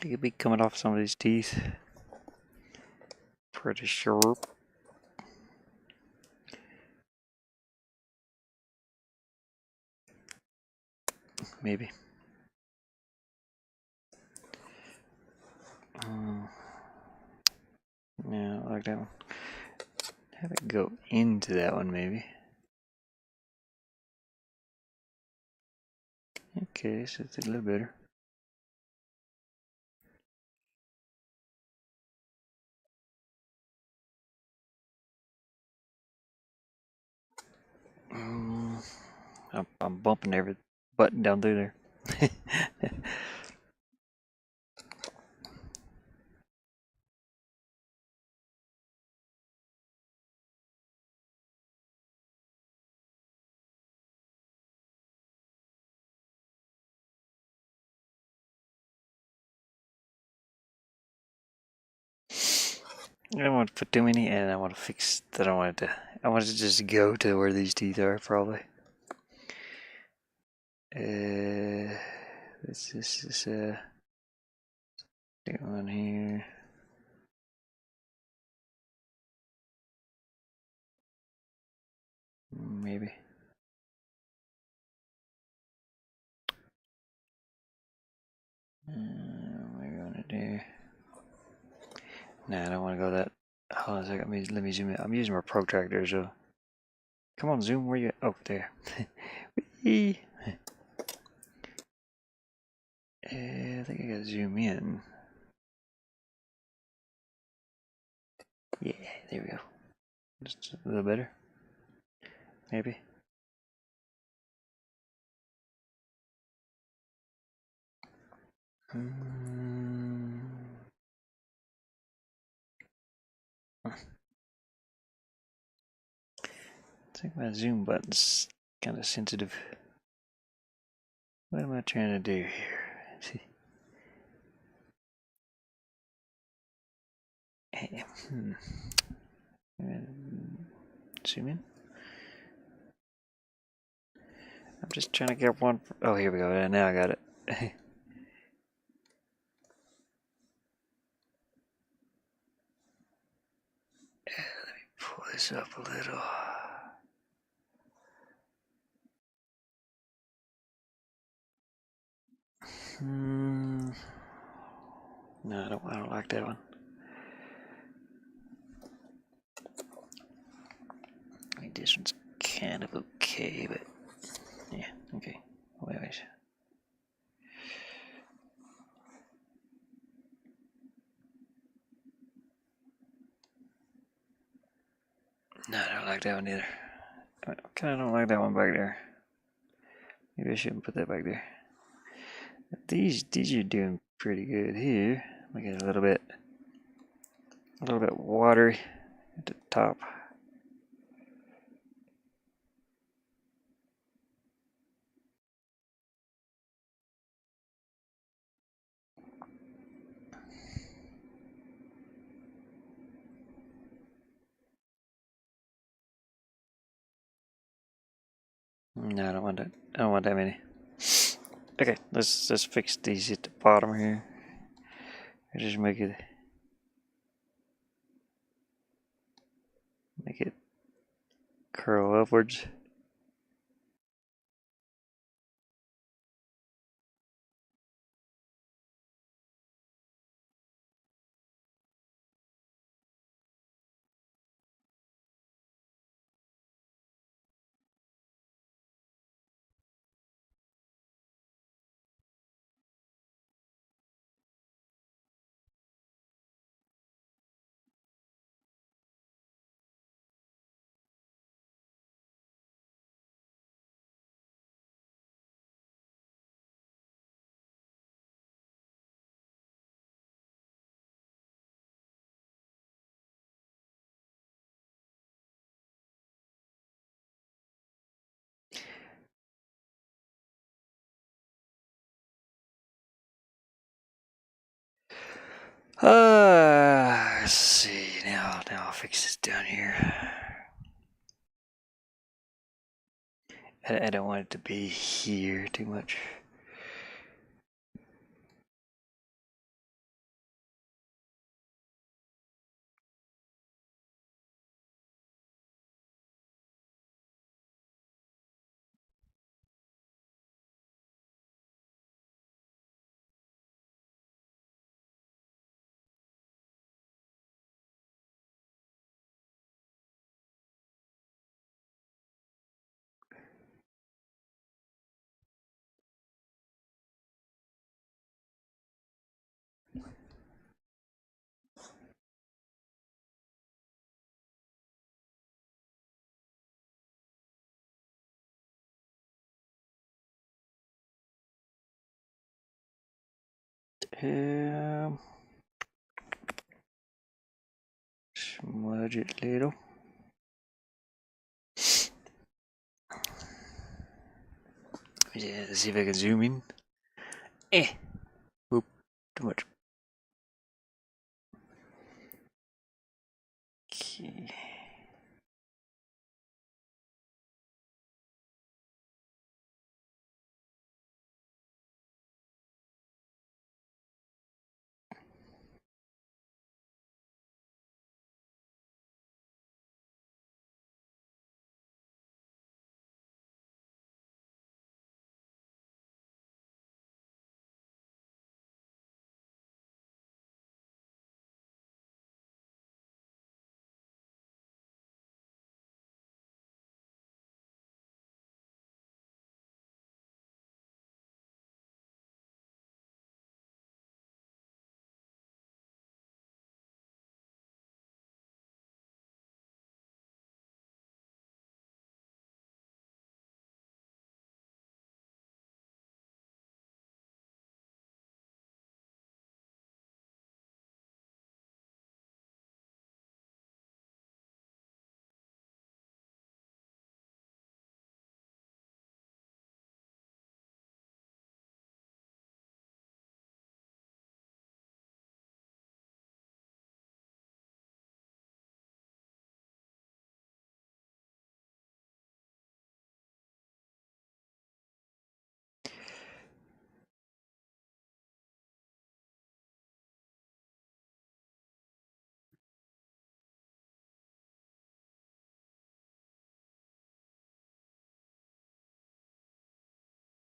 It could be coming off some of these teeth. Pretty sharp. Maybe. Yeah, I like that one. Have it go into that one, maybe. Okay, so it's a little better. I'm bumping every button down through there. I don't want to put too many, and I want to fix that. I want it to just go to where these teeth are, probably. This is one here. Maybe. What am I gonna do? Nah, I don't want to go that. Hold on a second. Let me zoom in. I'm using my protractor, so. Come on, zoom. Where you at? Oh, there. I think I gotta zoom in. Yeah, there we go. Just a little better. Maybe. I think my zoom button's kind of sensitive. What am I trying to do here? Zoom in. I'm just trying to get one. Oh, here we go. Now I got it. Let me pull this up a little. No, I don't like that one. I mean, this one's kind of okay, but yeah, okay. Wait. No, I don't like that one either. I kind of don't like that one back there. Maybe I shouldn't put that back there. These are doing pretty good here. Make it a little bit watery at the top. No, I don't want that. I don't want that many. Okay, let's fix these at the bottom here. Just make it curl upwards. Let's see. Now I'll fix this down here. I don't want it to be here too much. Smudge it a little. Yeah, let's see if I can zoom in. Whoop, too much. Okay.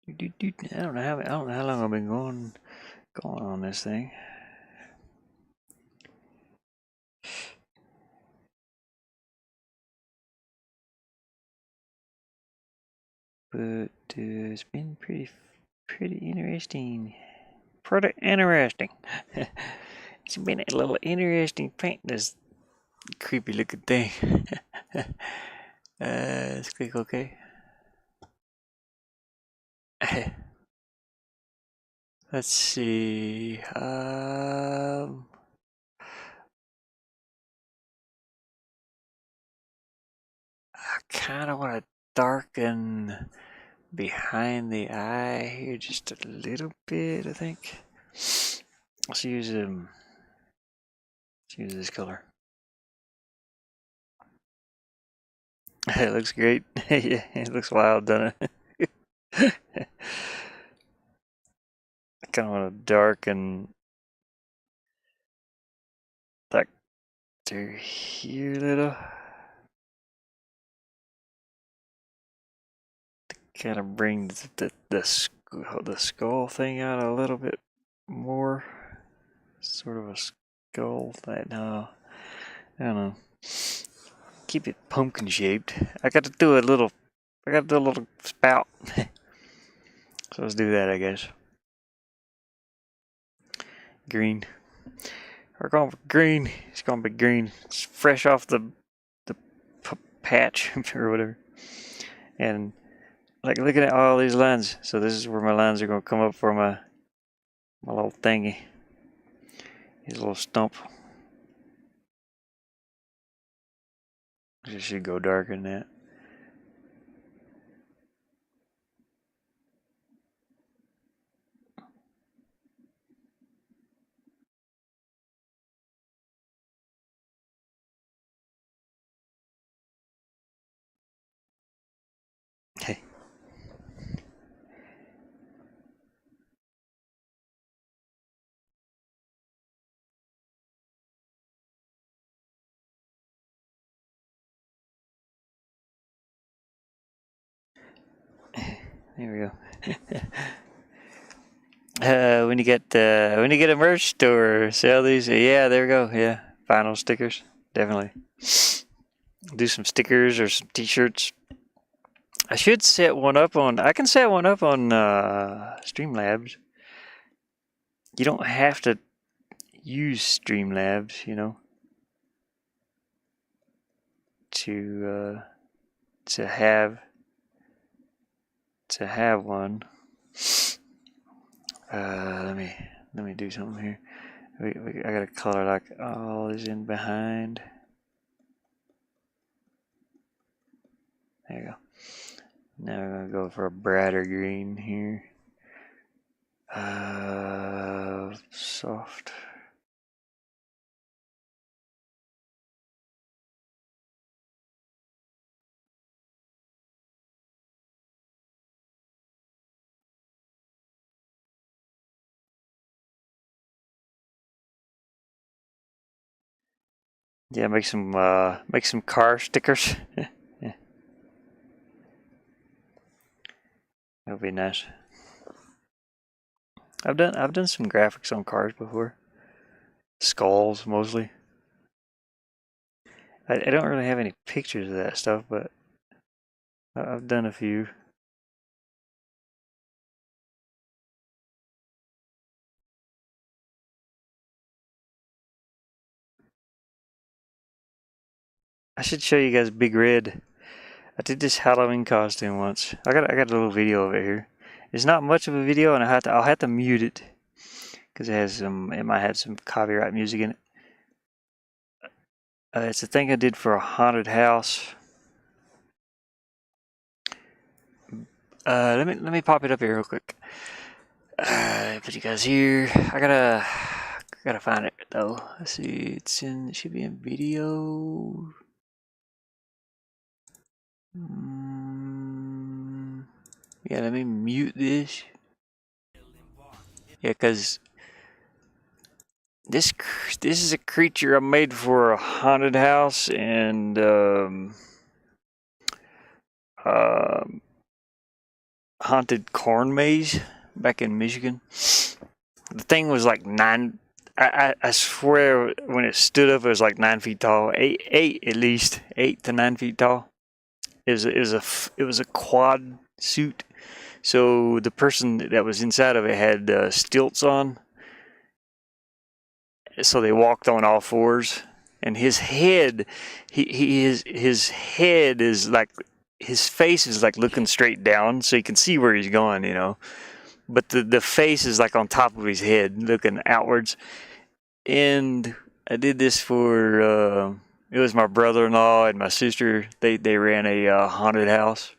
I don't know how long I've been going on this thing. But it's been pretty interesting. Pretty interesting. It's been a little interesting painting this creepy looking thing. Let's click OK. Let's see. I kind of want to darken behind the eye here just a little bit, I think. Let's use this color. It looks great. Yeah, it looks wild, doesn't it? I kind of want to darken that to here a little. Kind of bring the skull thing out a little bit more. Sort of a skull thing. No, I don't know. Keep it pumpkin shaped. I got to do a little spout. So let's do that, I guess. Green. We're going for green. It's gonna be green. It's fresh off the patch or whatever. And like looking at all these lines. So this is where my lines are gonna come up for my little thingy. His little stump. Just should go darker than that. There we go. When you get a merch store, sell these. Yeah, there we go. Yeah, vinyl stickers, definitely. Do some stickers or some T-shirts. I should set one up on. I can set one up on Streamlabs. You don't have to use Streamlabs, to have one. Let me do something here. I got a color like all is in behind. There you go. Now we're gonna go for a brighter green here. Soft. Yeah, make some car stickers. Yeah, that would be nice. I've done some graphics on cars before. Skulls mostly. I don't really have any pictures of that stuff, but I've done a few. I should show you guys Big Red. I did this Halloween costume once. I got a little video of it here. It's not much of a video, and I'll have to mute it because it might have some copyright music in it. It's a thing I did for a haunted house. Let me pop it up here real quick. Put you guys here. I gotta find it though. Let's see. It should be in video. Yeah, let me mute this. Yeah, cause this is a creature I made for a haunted house and haunted corn maze back in Michigan. The thing was like I swear when it stood up it was like 9 feet tall, eight at least, 8 to 9 feet tall. It was a quad suit, so the person that was inside of it had stilts on, so they walked on all fours. And his head, his head is like his face is like looking straight down, so you can see where he's going. But the face is like on top of his head, looking outwards. And I did this for it was my brother-in-law and my sister. They ran a haunted house.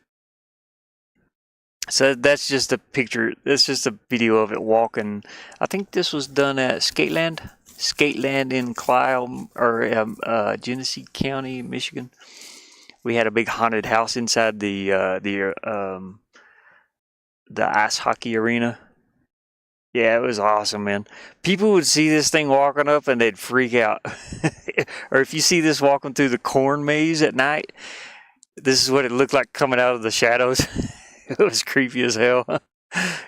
So that's just a picture. That's just a video of it walking. I think this was done at Skateland in Clio or Genesee County, Michigan. We had a big haunted house inside the ice hockey arena. Yeah, it was awesome, man. People would see this thing walking up and they'd freak out. Or if you see this walking through the corn maze at night, this is what it looked like coming out of the shadows. It was creepy as hell.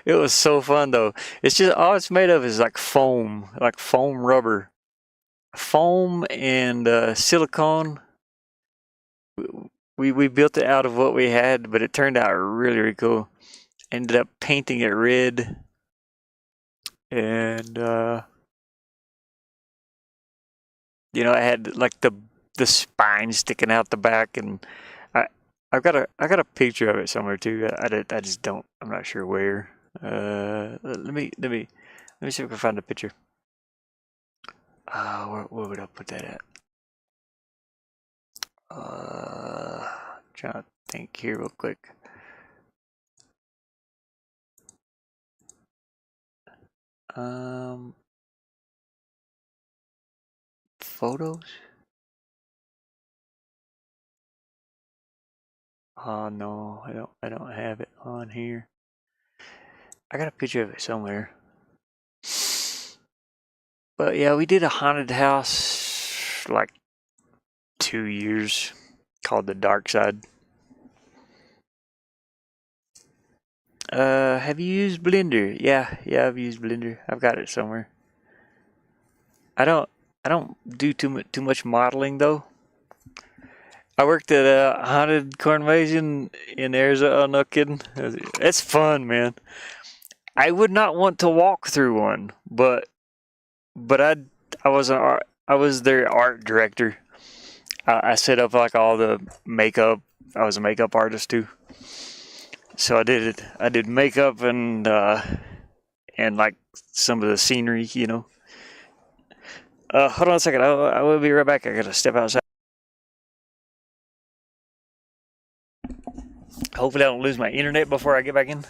It was so fun though. It's just all it's made of is like foam rubber, foam and silicone. We built it out of what we had, but it turned out really really cool. Ended up painting it red, and I had like the spine sticking out the back, and I I got a picture of it somewhere too. I just don't. I'm not sure where. Let me see if I can find a picture. Where would I put that at? Trying to think here real quick. Photos. Oh no, I don't have it on here. I got a picture of it somewhere. But yeah, we did a haunted house like 2 years called The Dark Side. Have you used Blender? Yeah, I've used Blender. I've got it somewhere. I don't, I don't do too much modeling though. I worked at a haunted corn maze in Arizona. Oh, no kidding. It's fun, man. I would not want to walk through one, but I was I was their art director. I set up like all the makeup. I was a makeup artist too, so I did it. I did makeup and like some of the scenery, you know. Hold on a second. I will be right back. I gotta step outside. Hopefully, I don't lose my internet before I get back in.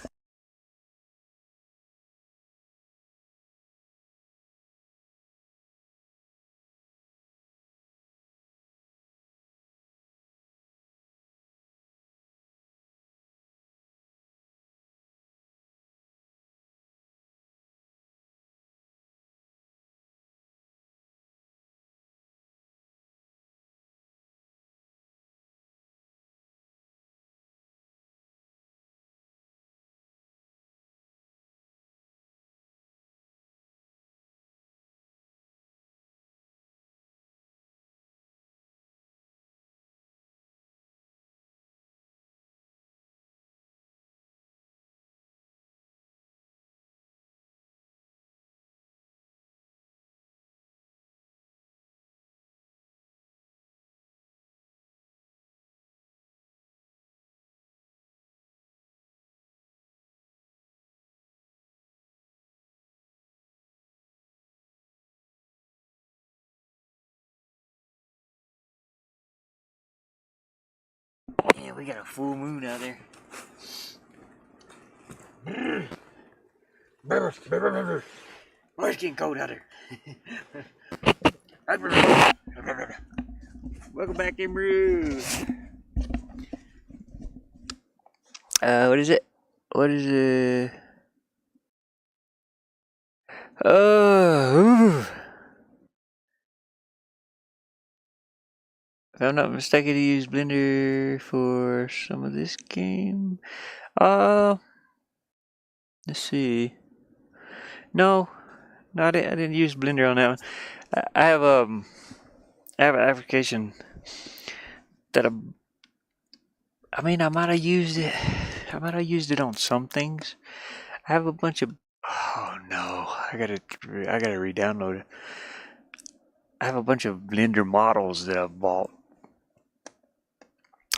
Yeah, we got a full moon out there. Oh, it's getting cold out there. Welcome back, Emerald. What is it? What is it? Oh, if I'm not mistaken, he used Blender for some of this game. Uh, let's see. No, no, I didn't use Blender on that one. I have an application that I mean, I might have used it. I might have used it on some things. I have a bunch of. Oh no, I gotta re-download it. I have a bunch of Blender models that I've bought.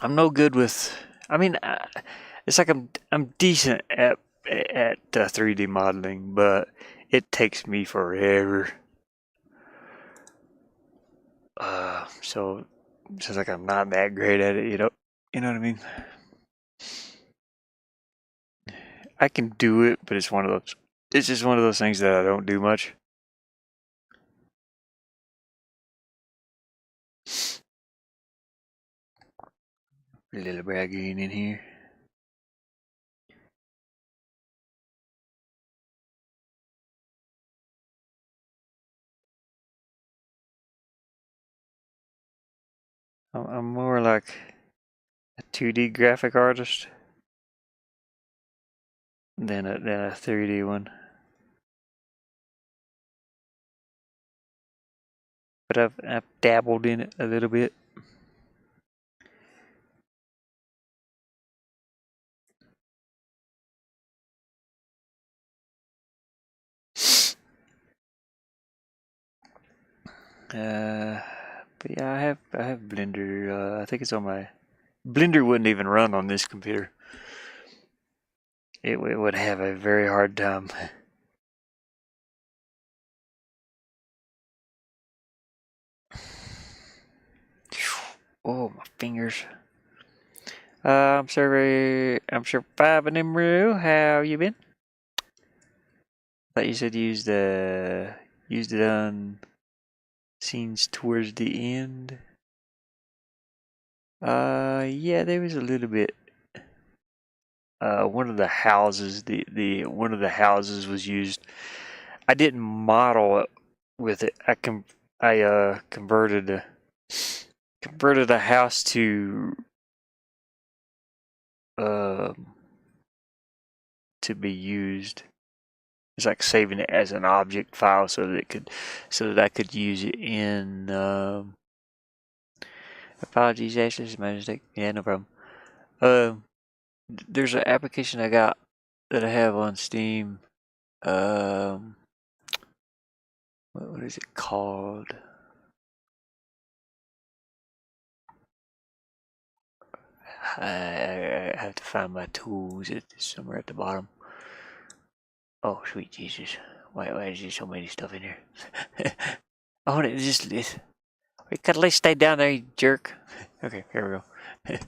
I'm no good with. I mean, it's like I'm decent at 3D modeling, but it takes me forever. So it's just like I'm not that great at it, you know. You know what I mean? I can do it, but it's one of those. It's just one of those things that I don't do much. A little bragging in here. I'm more like a 2D graphic artist than a 3D one. But I've dabbled in it a little bit. But yeah, I have Blender. I think it's on my Blender wouldn't even run on this computer. It would have a very hard time. Oh, my fingers. I'm surviving in Peru. How you been? Thought you said used it on scenes towards the end. Yeah, there was a little bit. One of the houses, the one of the houses was used. I didn't model it with it. I converted a house to um to be used. It's like saving it as an object file so that I could use it in. Apologies, Ashley, it's my mistake. Yeah, no problem. There's an application I got that I have on Steam. What is it called? I have to find my tools. It's somewhere at the bottom. Oh, sweet Jesus. Why is there so many stuff in here? Oh, we gotta let stay down there, you jerk. Okay, here we go.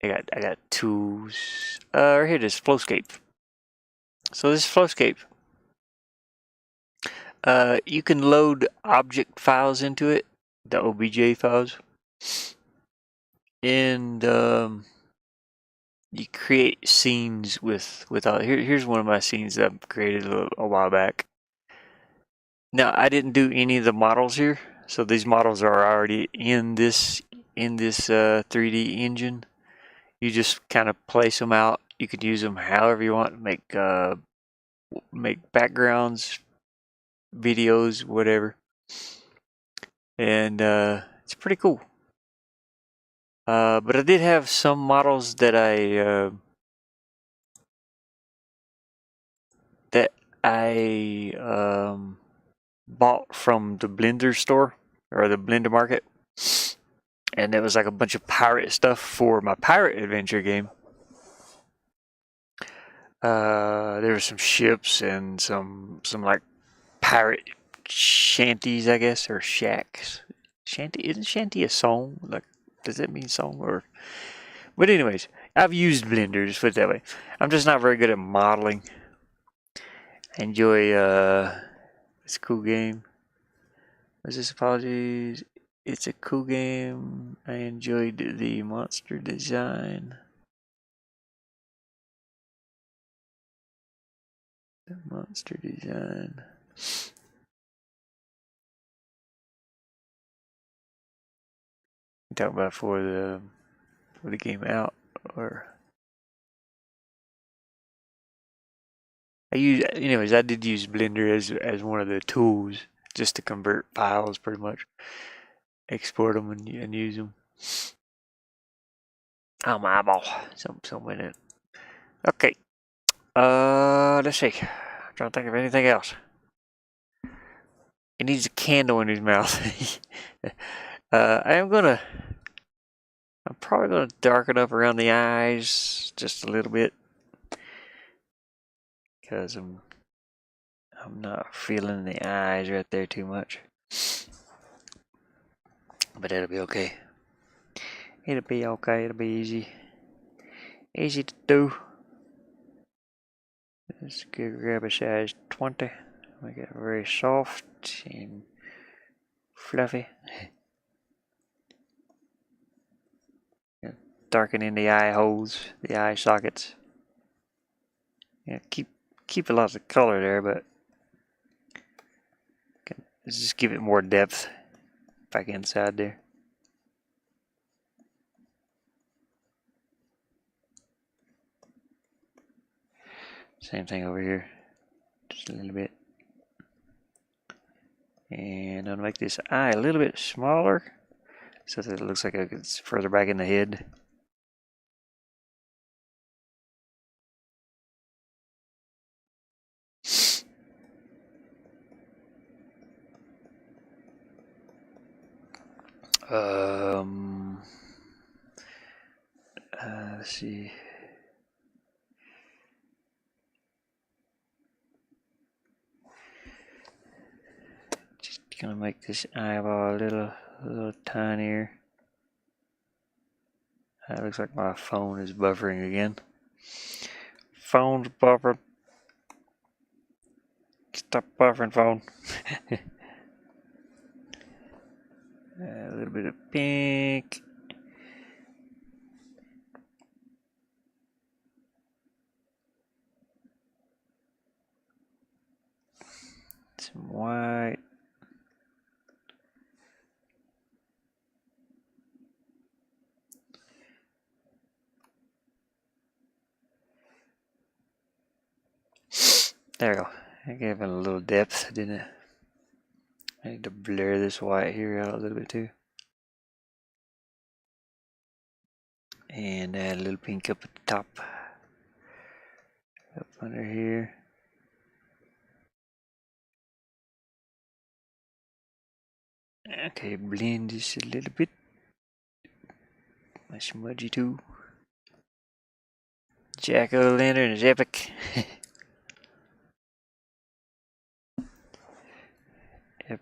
I got tools. Right here it is, Flowscape. So this Flowscape, you can load object files into it, the OBJ files, and you create scenes with all. Here's one of my scenes that I created a while back. Now I didn't do any of the models here, so these models are already in this 3D engine. You just kind of place them out. You could use them however you want. Make backgrounds, videos, whatever, and it's pretty cool. But I did have some models that I bought from the Blender store or the Blender market, and it was like a bunch of pirate stuff for my pirate adventure game. There were some ships and some like pirate shanties, I guess, or shacks. Shanty, isn't shanty a song? Like, does that mean song or? But anyways, I've used Blender, just put it that way. I'm just not very good at modeling. I enjoy it's a cool game. What's this? Apologies. It's a cool game. I enjoyed the monster design. The monster design. You talking about for the game out, or anyways, I did use Blender as one of the tools just to convert files, pretty much export them and use them. Oh, my eyeball, some in it. Okay, let's see. I'm trying to think of anything else. He needs a candle in his mouth. I'm probably gonna darken up around the eyes just a little bit because I'm not feeling the eyes right there too much. But it'll be okay. It'll be okay. It'll be easy to do. Let's grab a size 20. Make it very soft and fluffy. Darken in the eye holes, the eye sockets. Yeah, keep a lot of color there, but let's just give it more depth back inside there. Same thing over here, just a little bit. And I'll make this eye a little bit smaller so that it looks like it's further back in the head. Let's see. Just gonna make this eyeball a little tinier. It looks like my phone is buffering again. Phone's buffering. Stop buffering, phone. A little bit of pink. Some white. There we go. I gave it a little depth, didn't it? I need to blur this white here out a little bit too. And add a little pink up at the top. Up under here. Okay, blend this a little bit. My smudgy too. Jack-o'-lantern is epic. Yep.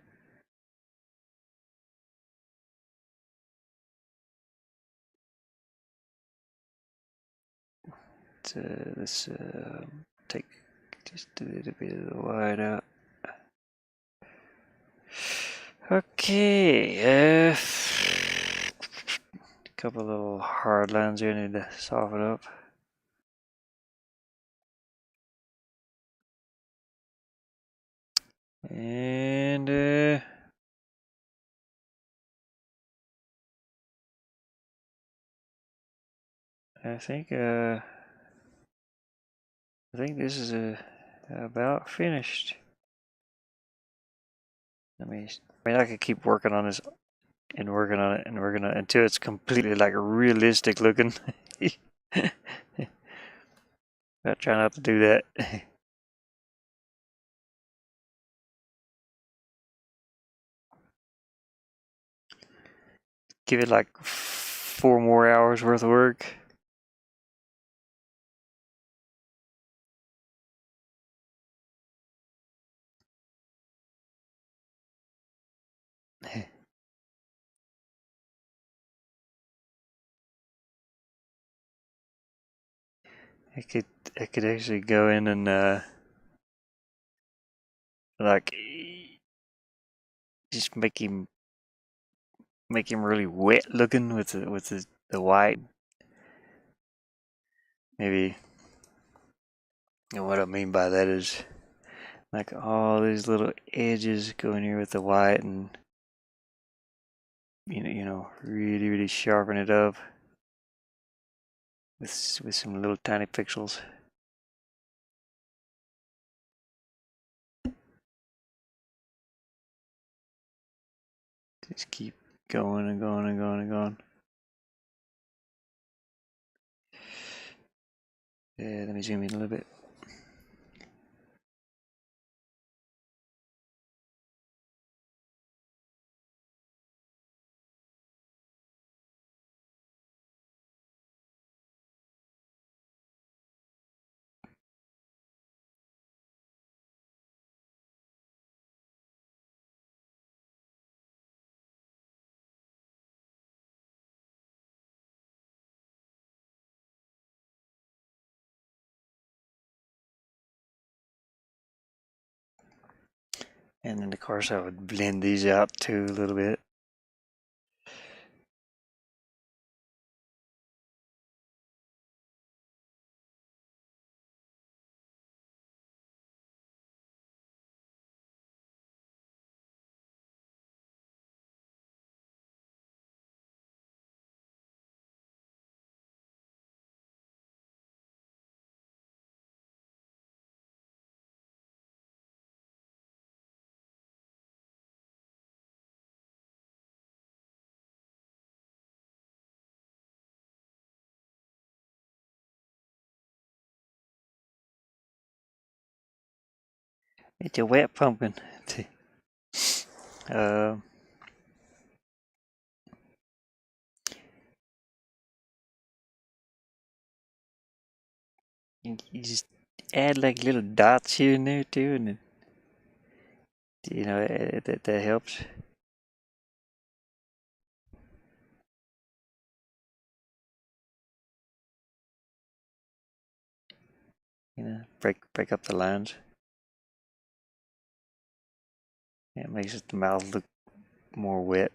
Let's take just a little bit of the white out. Okay, a couple little hard lines here I need to soften up. And I think this is about finished. I mean, I could keep working on this and working on it and working on it until it's completely like realistic looking. I try not to do that. Give it like 4 more hours worth of work. I could actually go in and like just make him really wet looking with the white. Maybe, and what I mean by that is like all these little edges go in here with the white, and really sharpen it up with some little tiny pixels. Just keep going and going and going and going. Yeah, let me zoom in a little bit. And then of course I would blend these out too a little bit. It's a wet pumpkin. uh, you just add like little dots here and there too, and that helps. Break up the lines. It makes the mouth look more wet.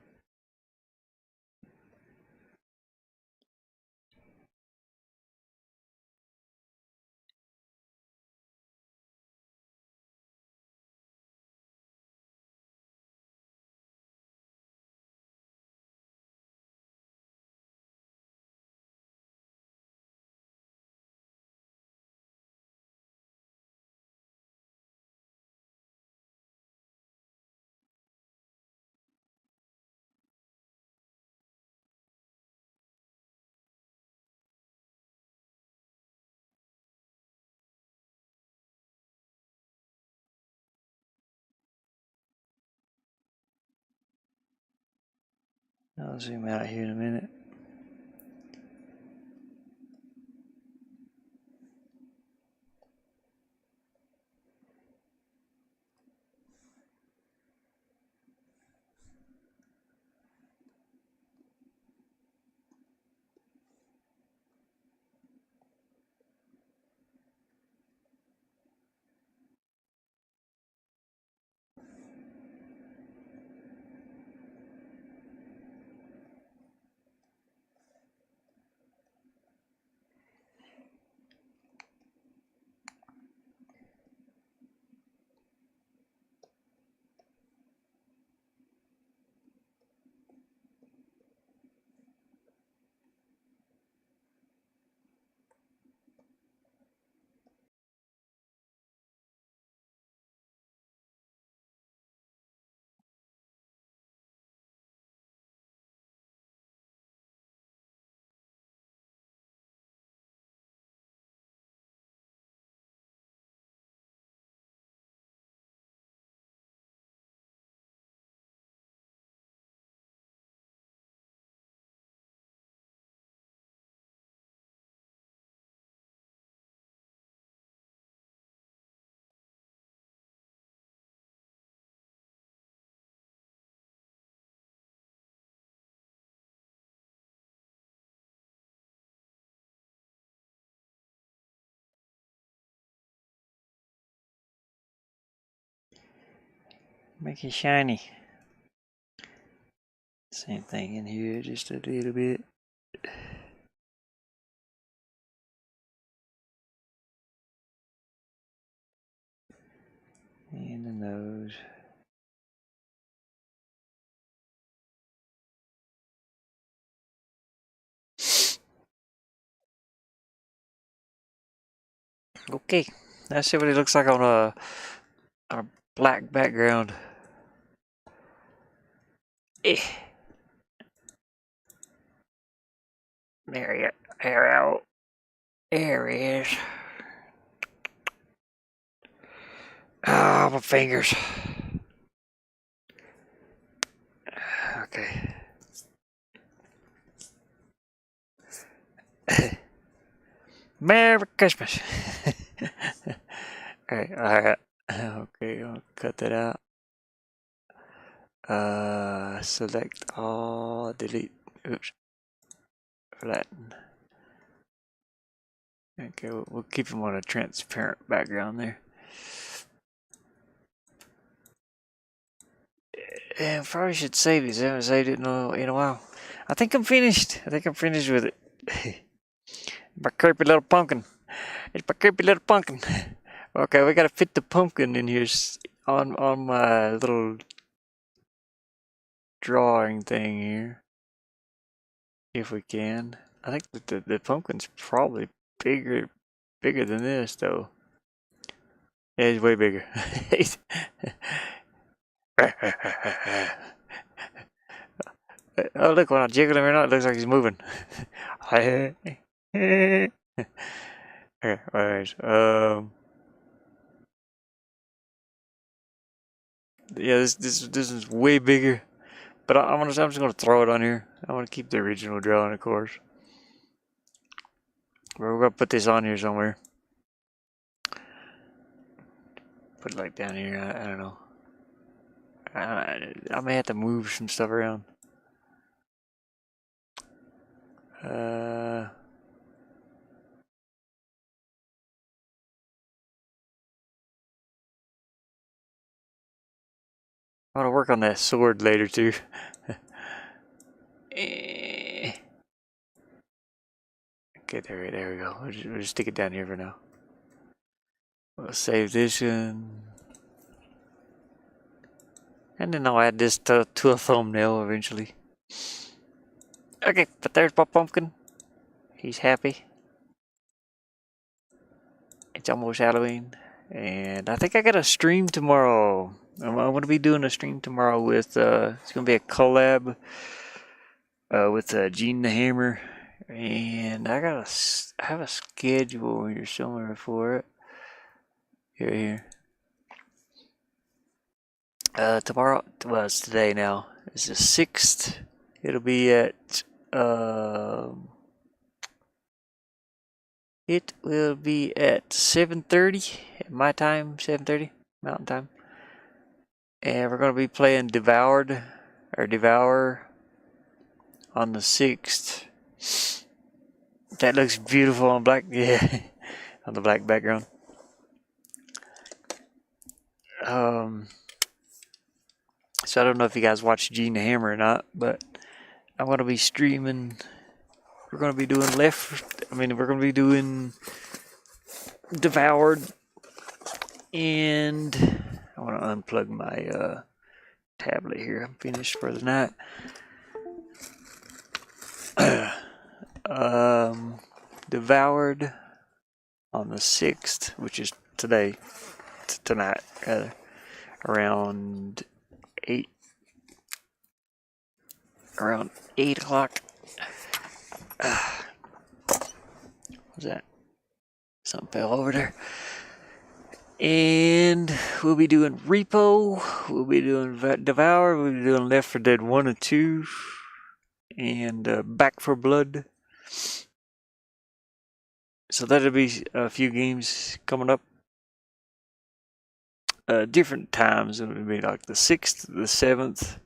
I'll zoom out here in a minute. Make it shiny. Same thing in here, just a little bit. And the nose. Okay, let's see what it looks like on a black background. Eh. There he is. Ah, my fingers. Okay. Merry Christmas. Alright. Okay, I'll cut that out. Select all, delete. Oops. Flatten. Okay, we'll keep him on a transparent background there. And probably should save these. I haven't saved it in a while. I think I'm finished. I think I'm finished with it. My creepy little pumpkin. It's my creepy little pumpkin. Okay, we gotta fit the pumpkin in here on my little drawing thing here. If we can. I think the pumpkin's probably bigger than this though. Yeah, it's way bigger. Oh look, when I jiggle him or not, it looks like he's moving. Okay, alright. Yeah, this is way bigger. But I'm just gonna throw it on here. I want to keep the original drawing, of course. We're gonna put this on here somewhere. Put it like down here. I don't know. I may have to move some stuff around. I want to work on that sword later too. Okay, there we go. We'll just stick it down here for now. We'll save this one. And then I'll add this to a thumbnail eventually. Okay, but there's my pumpkin. He's happy. It's almost Halloween. And I think I got a stream tomorrow. I'm going to be doing a stream tomorrow with, it's going to be a collab with Gene the Hammer. And I have a schedule here somewhere for it. Here. Tomorrow, well, it's today now. It's the 6th, It'll be at it will be at 7:30 at my time, 7:30 Mountain Time, and we're gonna be playing Devour on the 6th. That looks beautiful on black, yeah, on the black background. So I don't know if you guys watch Gene the Hammer or not, but I'm gonna be streaming. We're gonna be doing we're gonna be doing Devoured, and I want to unplug my tablet here. I'm finished for the night. Devoured on the 6th, which is tonight rather, around 8 o'clock. What's that? Something fell over there. And we'll be doing R.E.P.O. We'll be doing Devour. We'll be doing Left 4 Dead 1 and 2. And Back 4 Blood. So that'll be a few games coming up. Different times. It'll be like the 6th, the 7th,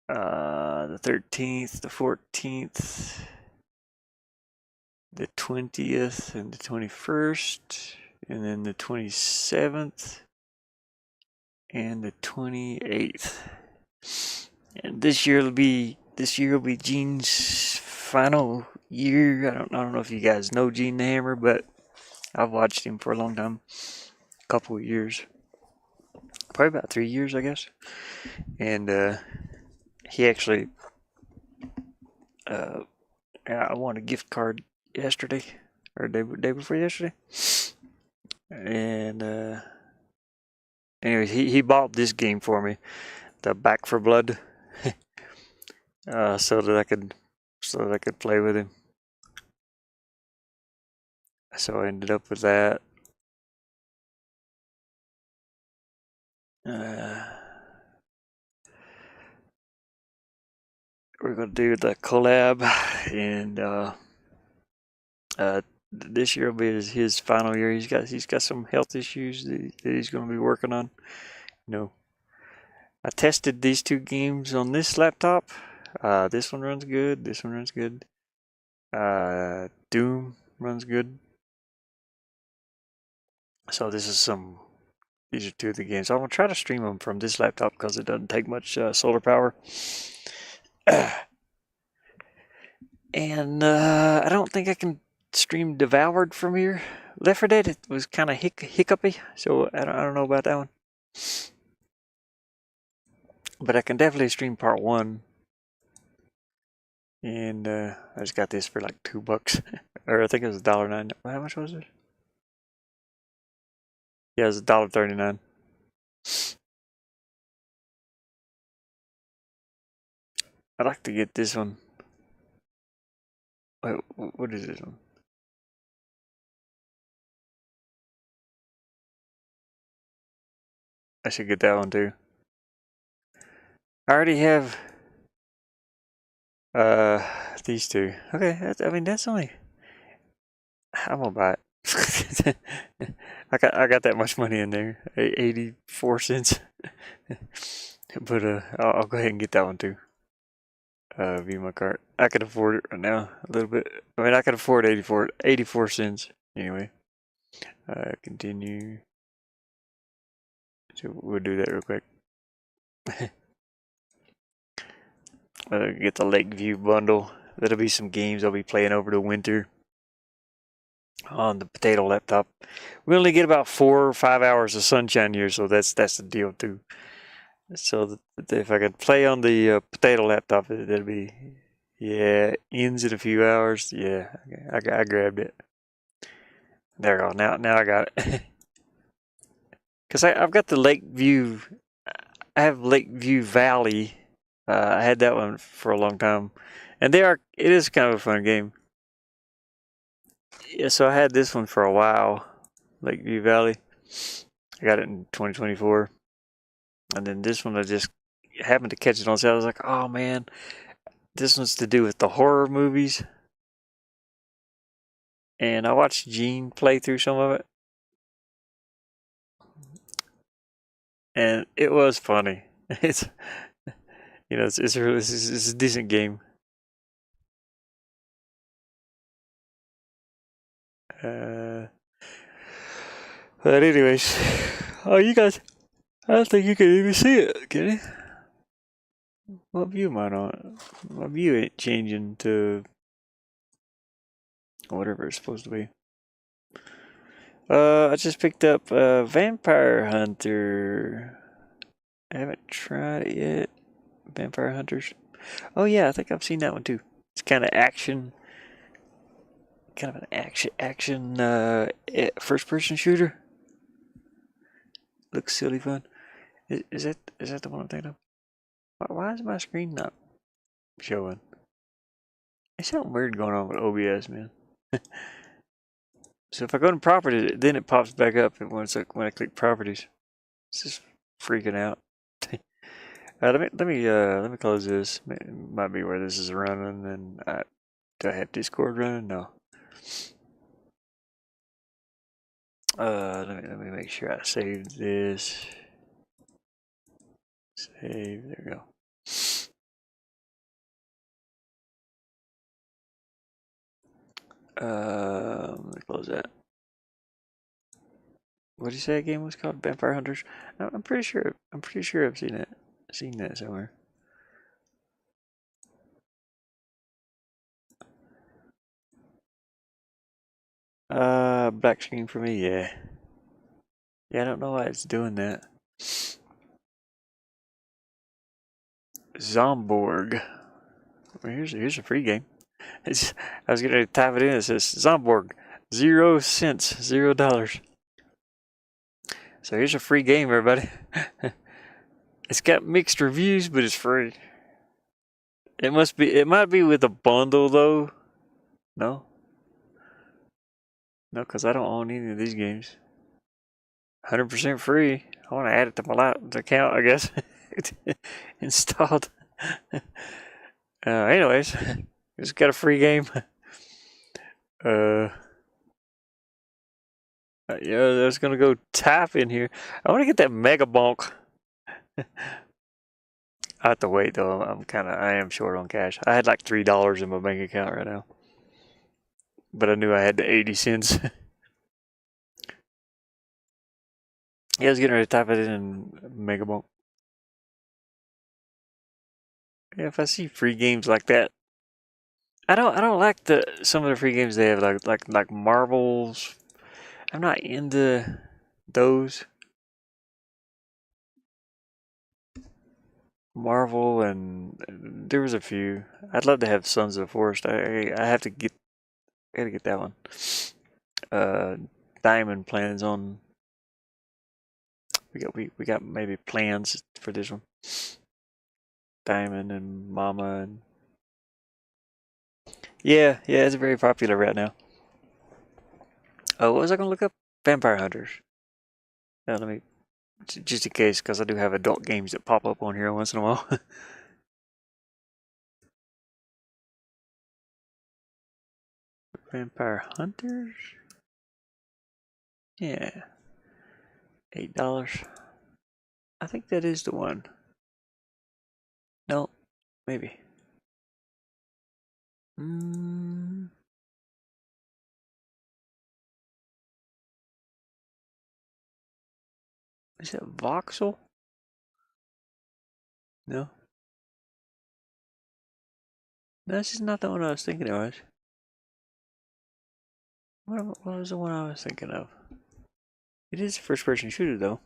the 13th, the 14th, the 20th, and the 21st, and then the 27th, and the 28th. And this year will be Gene's final year. I don't know if you guys know Gene the Hammer, but I've watched him for a long time, a couple of years, probably about 3 years, I guess. And he actually, I won a gift card yesterday, or day before yesterday. And anyways, he bought this game for me, the Back 4 Blood, so that I could play with him. So I ended up with that. We're gonna do the collab, and this year will be his final year. He's got some health issues that he's gonna be working on. I tested these two games on this laptop. This one runs good. This one runs good. Doom runs good. So these are two of the games. I'm gonna try to stream them from this laptop because it doesn't take much solar power. And I don't think I can stream Devoured from here. Left 4 Dead, it was kind of hiccupy, so I don't know about that one. But I can definitely stream part 1. And I just got this for like $2, or I think it was $1.09. How much was it? Yeah, it was $1.39. I'd like to get this one. Wait, what is this one? I should get that one too. I already have these two. Okay, that's only. I'm gonna buy it. I got that much money in there, 84 cents. But I'll go ahead and get that one too. View my cart. I can afford it right now a little bit. I mean, I can afford 84 cents anyway. Continue. So we'll do that real quick. Get the Lakeview bundle. That'll be some games I'll be playing over the winter on the potato laptop. We only get about 4 or 5 hours of sunshine here, so that's the deal too. So if I could play on the potato laptop, that'd be, yeah, ends in a few hours. Yeah, I grabbed it. There we go. Now I got it. Because I've got the Lakeview. I have Lakeview Valley. I had that one for a long time, and it is kind of a fun game. Yeah, so I had this one for a while, Lakeview Valley. I got it in 2024, and then this one I just happened to catch it on sale. I was like, oh man, This one's to do with the horror movies. And I watched Gene play through some of it. And it was funny. It's it's a decent game. Uh, but anyways, oh, you guys, I don't think you can even see it, can you? What view am I on? My view ain't changing to whatever it's supposed to be. I just picked up Vampire Hunter. I haven't tried it yet. Vampire Hunters. Oh yeah, I think I've seen that one too. It's kind of an action first person shooter. Looks silly fun. Is that the one I'm thinking of? Why is my screen not showing? There's something weird going on with OBS, man. So if I go to properties, then it pops back up when I click properties. It's just freaking out. Let me close this. It might be where this is running. And do I have Discord running? No. Let me make sure I save this. Save. There we go. Let me close that. What did you say that game was called? Vampire Hunters. I'm pretty sure. I'm pretty sure I've seen it. Seen that somewhere. Black screen for me. Yeah. Yeah, I don't know why it's doing that. Zomborg. Well, here's a free game. I was gonna type it in. It says Zomborg, 0 cents, $0. So here's a free game, everybody. It's got mixed reviews, but it's free. It must be. It might be with a bundle though. No. No, because I don't own any of these games. 100% free. I want to add it to my account, I guess. Installed. Anyways, just got a free game. Yeah, I was gonna go tap in here. I want to get that Mega Bonk. I have to wait though. I am short on cash. I had like $3 in my bank account right now, but I knew I had the 80 cents. Yeah, I was getting ready to type it in Mega Bonk. Yeah, if I see free games like that, I don't like some of the free games they have like marbles. I'm not into those. Marvel and there was a few. I'd love to have Sons of the Forest. I have to get gotta get that one. Uh, Diamond plans on. We got maybe plans for this one. Diamond and Mama and yeah, it's very popular right now. Oh, what was I gonna look up? Vampire Hunters. Let me just in case, because I do have adult games that pop up on here once in a while. Vampire Hunters. Yeah, $8. I think that is the one. No, maybe. Is it Voxel? No. No, this is not the one I was thinking of. What was the one I was thinking of? It is a first person shooter though.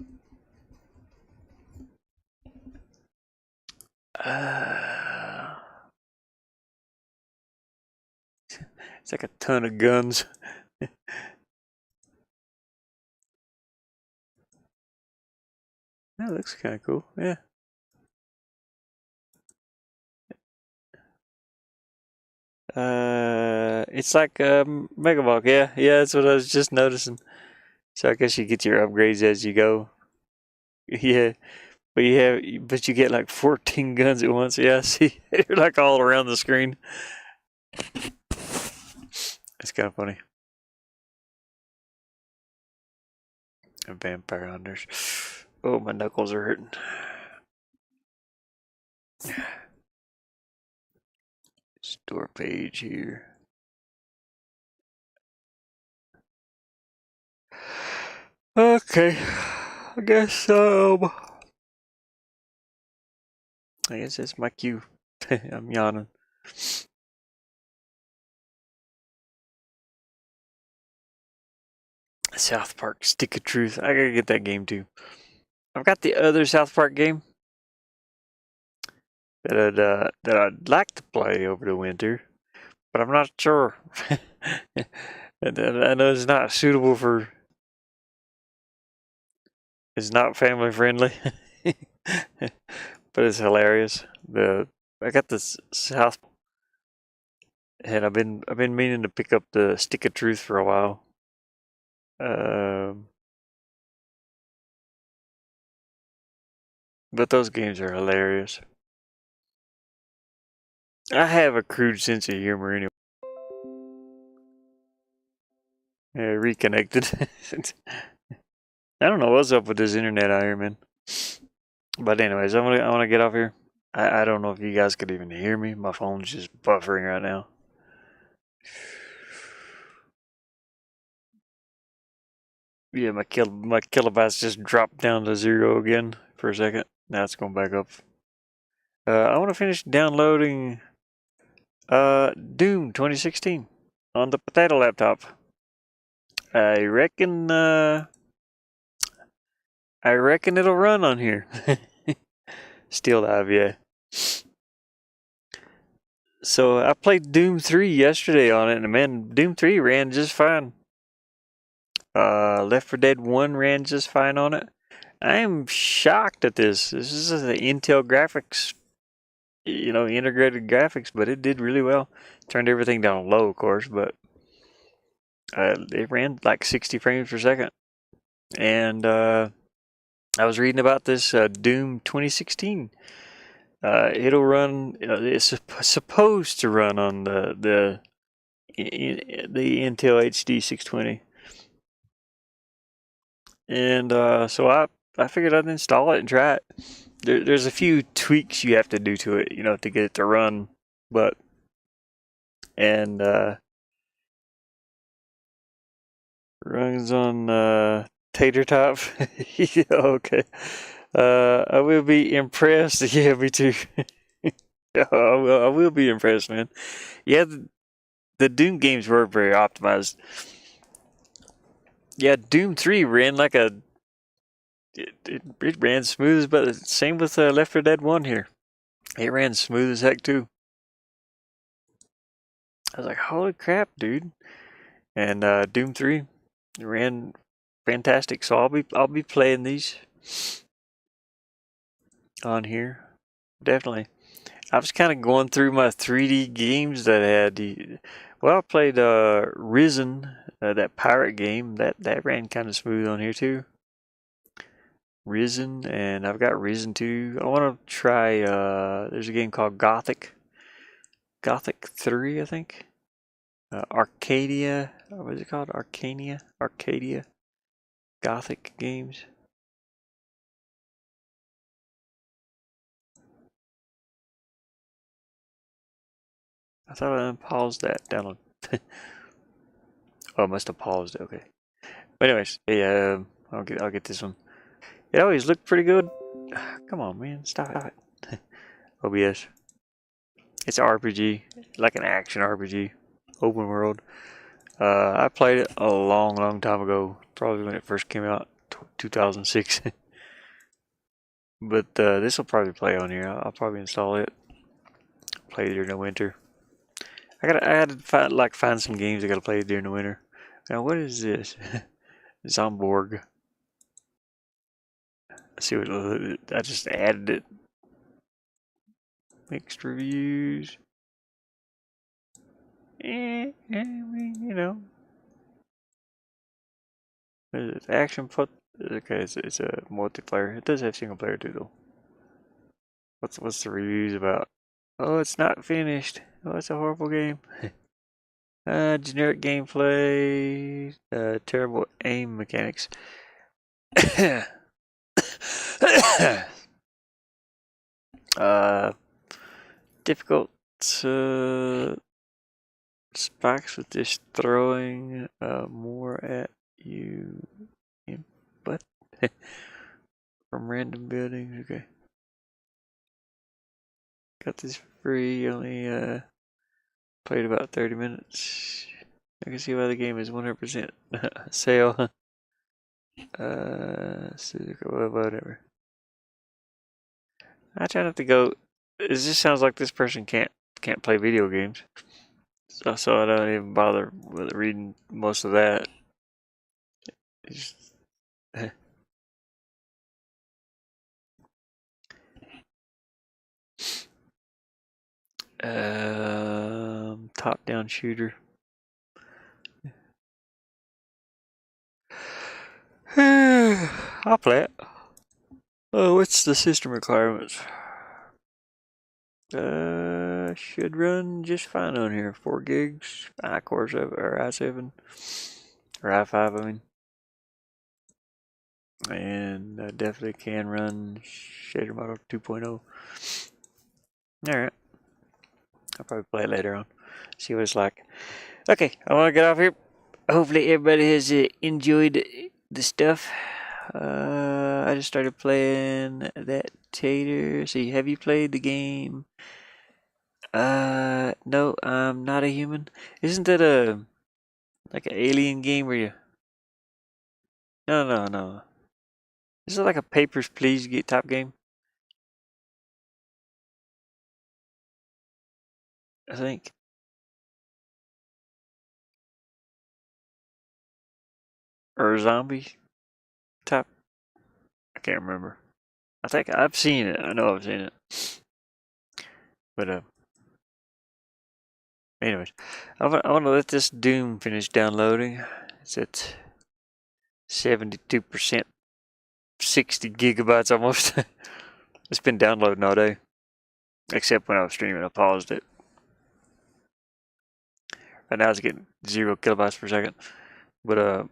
It's like a ton of guns. That looks kind of cool. Yeah. It's like Megavolt. Yeah, that's what I was just noticing. So I guess you get your upgrades as you go. Yeah, but you get like 14 guns at once. Yeah, see, they're like all around the screen. It's kind of funny. And vampire hunters. Oh, my knuckles are hurting. Store page here. Okay, I guess I guess that's my cue. I'm yawning. South Park Stick of Truth. I gotta get that game too. I've got the other South Park game that I'd like to play over the winter, but I'm not sure. I know it's not suitable for. It's not family friendly, but it's hilarious. I got this South, and I've been meaning to pick up the Stick of Truth for a while. But those games are hilarious. I have a crude sense of humor anyway. Reconnected. I don't know what's up with this internet out here, man. But anyways, I want to get off here. I don't know if you guys could even hear me. My phone's just buffering right now. Yeah, my kilobytes just dropped down to 0 again for a second. Now it's going back up. I want to finish downloading Doom 2016 on the potato laptop. I reckon it'll run on here. Steel Dive, yeah. So I played Doom 3 yesterday on it, and man, Doom 3 ran just fine. Left 4 Dead 1 ran just fine on it. I am shocked at this. This is the Intel graphics, integrated graphics, but it did really well. Turned everything down low, of course, but it ran like 60 frames per second. And I was reading about this Doom 2016. It'll run. It's supposed to run on the Intel HD 620. And so I figured I'd install it and try it. There's a few tweaks you have to do to it, to get it to run. But and runs on Tater Top. Yeah, okay. I will be impressed. Yeah, me too. I will be impressed, man. Yeah, the Doom games were very optimized. Yeah, Doom 3 ran like a. It ran smooth, but same with Left 4 Dead 1 here. It ran smooth as heck too. I was like, holy crap, dude. And Doom 3 ran fantastic. So I'll be playing these on here. Definitely. I was kind of going through my 3D games that had well, I played Risen, that pirate game. That ran kind of smooth on here too. Risen, and I've got Risen 2. I want to try there's a game called Gothic 3, I think. Arcadia, what is it called? Arcadia Gothic games. I thought I unpaused that download. Oh, I must have paused it. Okay. But anyways, yeah, I'll get this one. It always looked pretty good. Come on, man, stop it. OBS. It's an RPG, like an action RPG, open world. I played it a long time ago, probably when it first came out, 2006. But this will probably play on here. I'll probably install it, play it during the winter. I had to find some games I gotta play during the winter. Now what is this? Zomborg. Let's see what I just added it. Mixed reviews. I mean, It's action put. Okay, it's a multiplayer. It does have single player too, though. What's the reviews about? Oh, it's not finished. Oh, it's a horrible game. Generic gameplay, terrible aim mechanics. uh, difficult spikes with just throwing more at you. But from random buildings. Okay. Got this for free. Only played about 30 minutes. I can see why the game is 100% sale. Whatever. I try not to go. It just sounds like this person can't play video games. So I don't even bother with reading most of that. Just, top-down shooter. I'll play it. Oh, what's the system requirements? Should run just fine on here. 4 gigs, i-Core 7 or i7 or i5. I mean, and definitely can run shader model 2.0. All right, I'll probably play it later on. See what it's like. Okay, I want to get off here. Hopefully everybody has enjoyed the stuff. I just started playing that Tater. See, have you played the game? No, I'm not a human. Isn't that like an alien game where you? No. Is it like a Papers, Please type game? I think. Or a zombie type? I can't remember. I think I've seen it. I know I've seen it. But anyways, I want to let this Doom finish downloading. It's at 72%, 60 gigabytes almost. It's been downloading all day, except when I was streaming. I paused it. Right now it's getting 0 kilobytes per second. But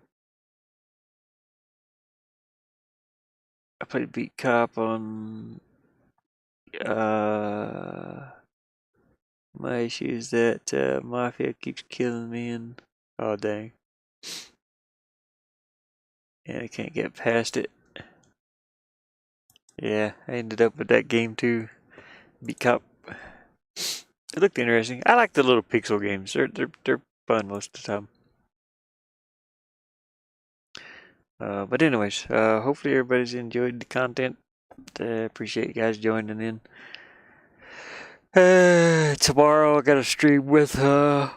I played Beat Cop on my issue is that Mafia keeps killing me and oh dang. And I can't get past it. Yeah, I ended up with that game too. Beat Cop. It looked interesting. I like the little pixel games. They're fun most of the time. But anyways, hopefully everybody's enjoyed the content. Appreciate you guys joining in. Tomorrow I got a stream with like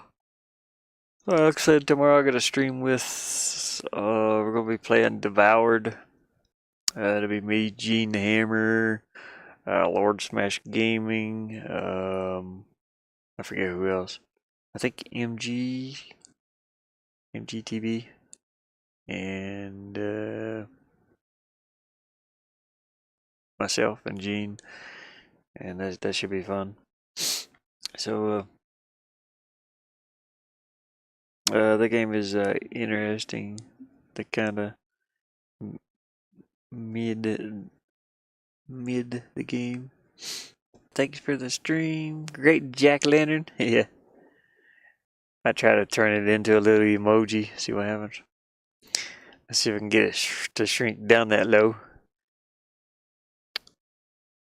I said, tomorrow I got a stream with we're gonna be playing Devoured. It'll be me, Gene the Hammer, Lord Smash Gaming, I forget who else. I think MGTV, and myself and Gene, and that should be fun. So the game is interesting. The kind of mid the game. Thanks for the stream. Great Jack Lantern. Yeah. I try to turn it into a little emoji. See what happens. Let's see if I can get it to shrink down that low.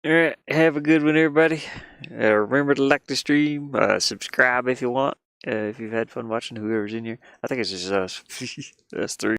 Alright, have a good one, everybody. Remember to like the stream, subscribe if you want. If you've had fun watching, whoever's in here. I think it's just us. Us three.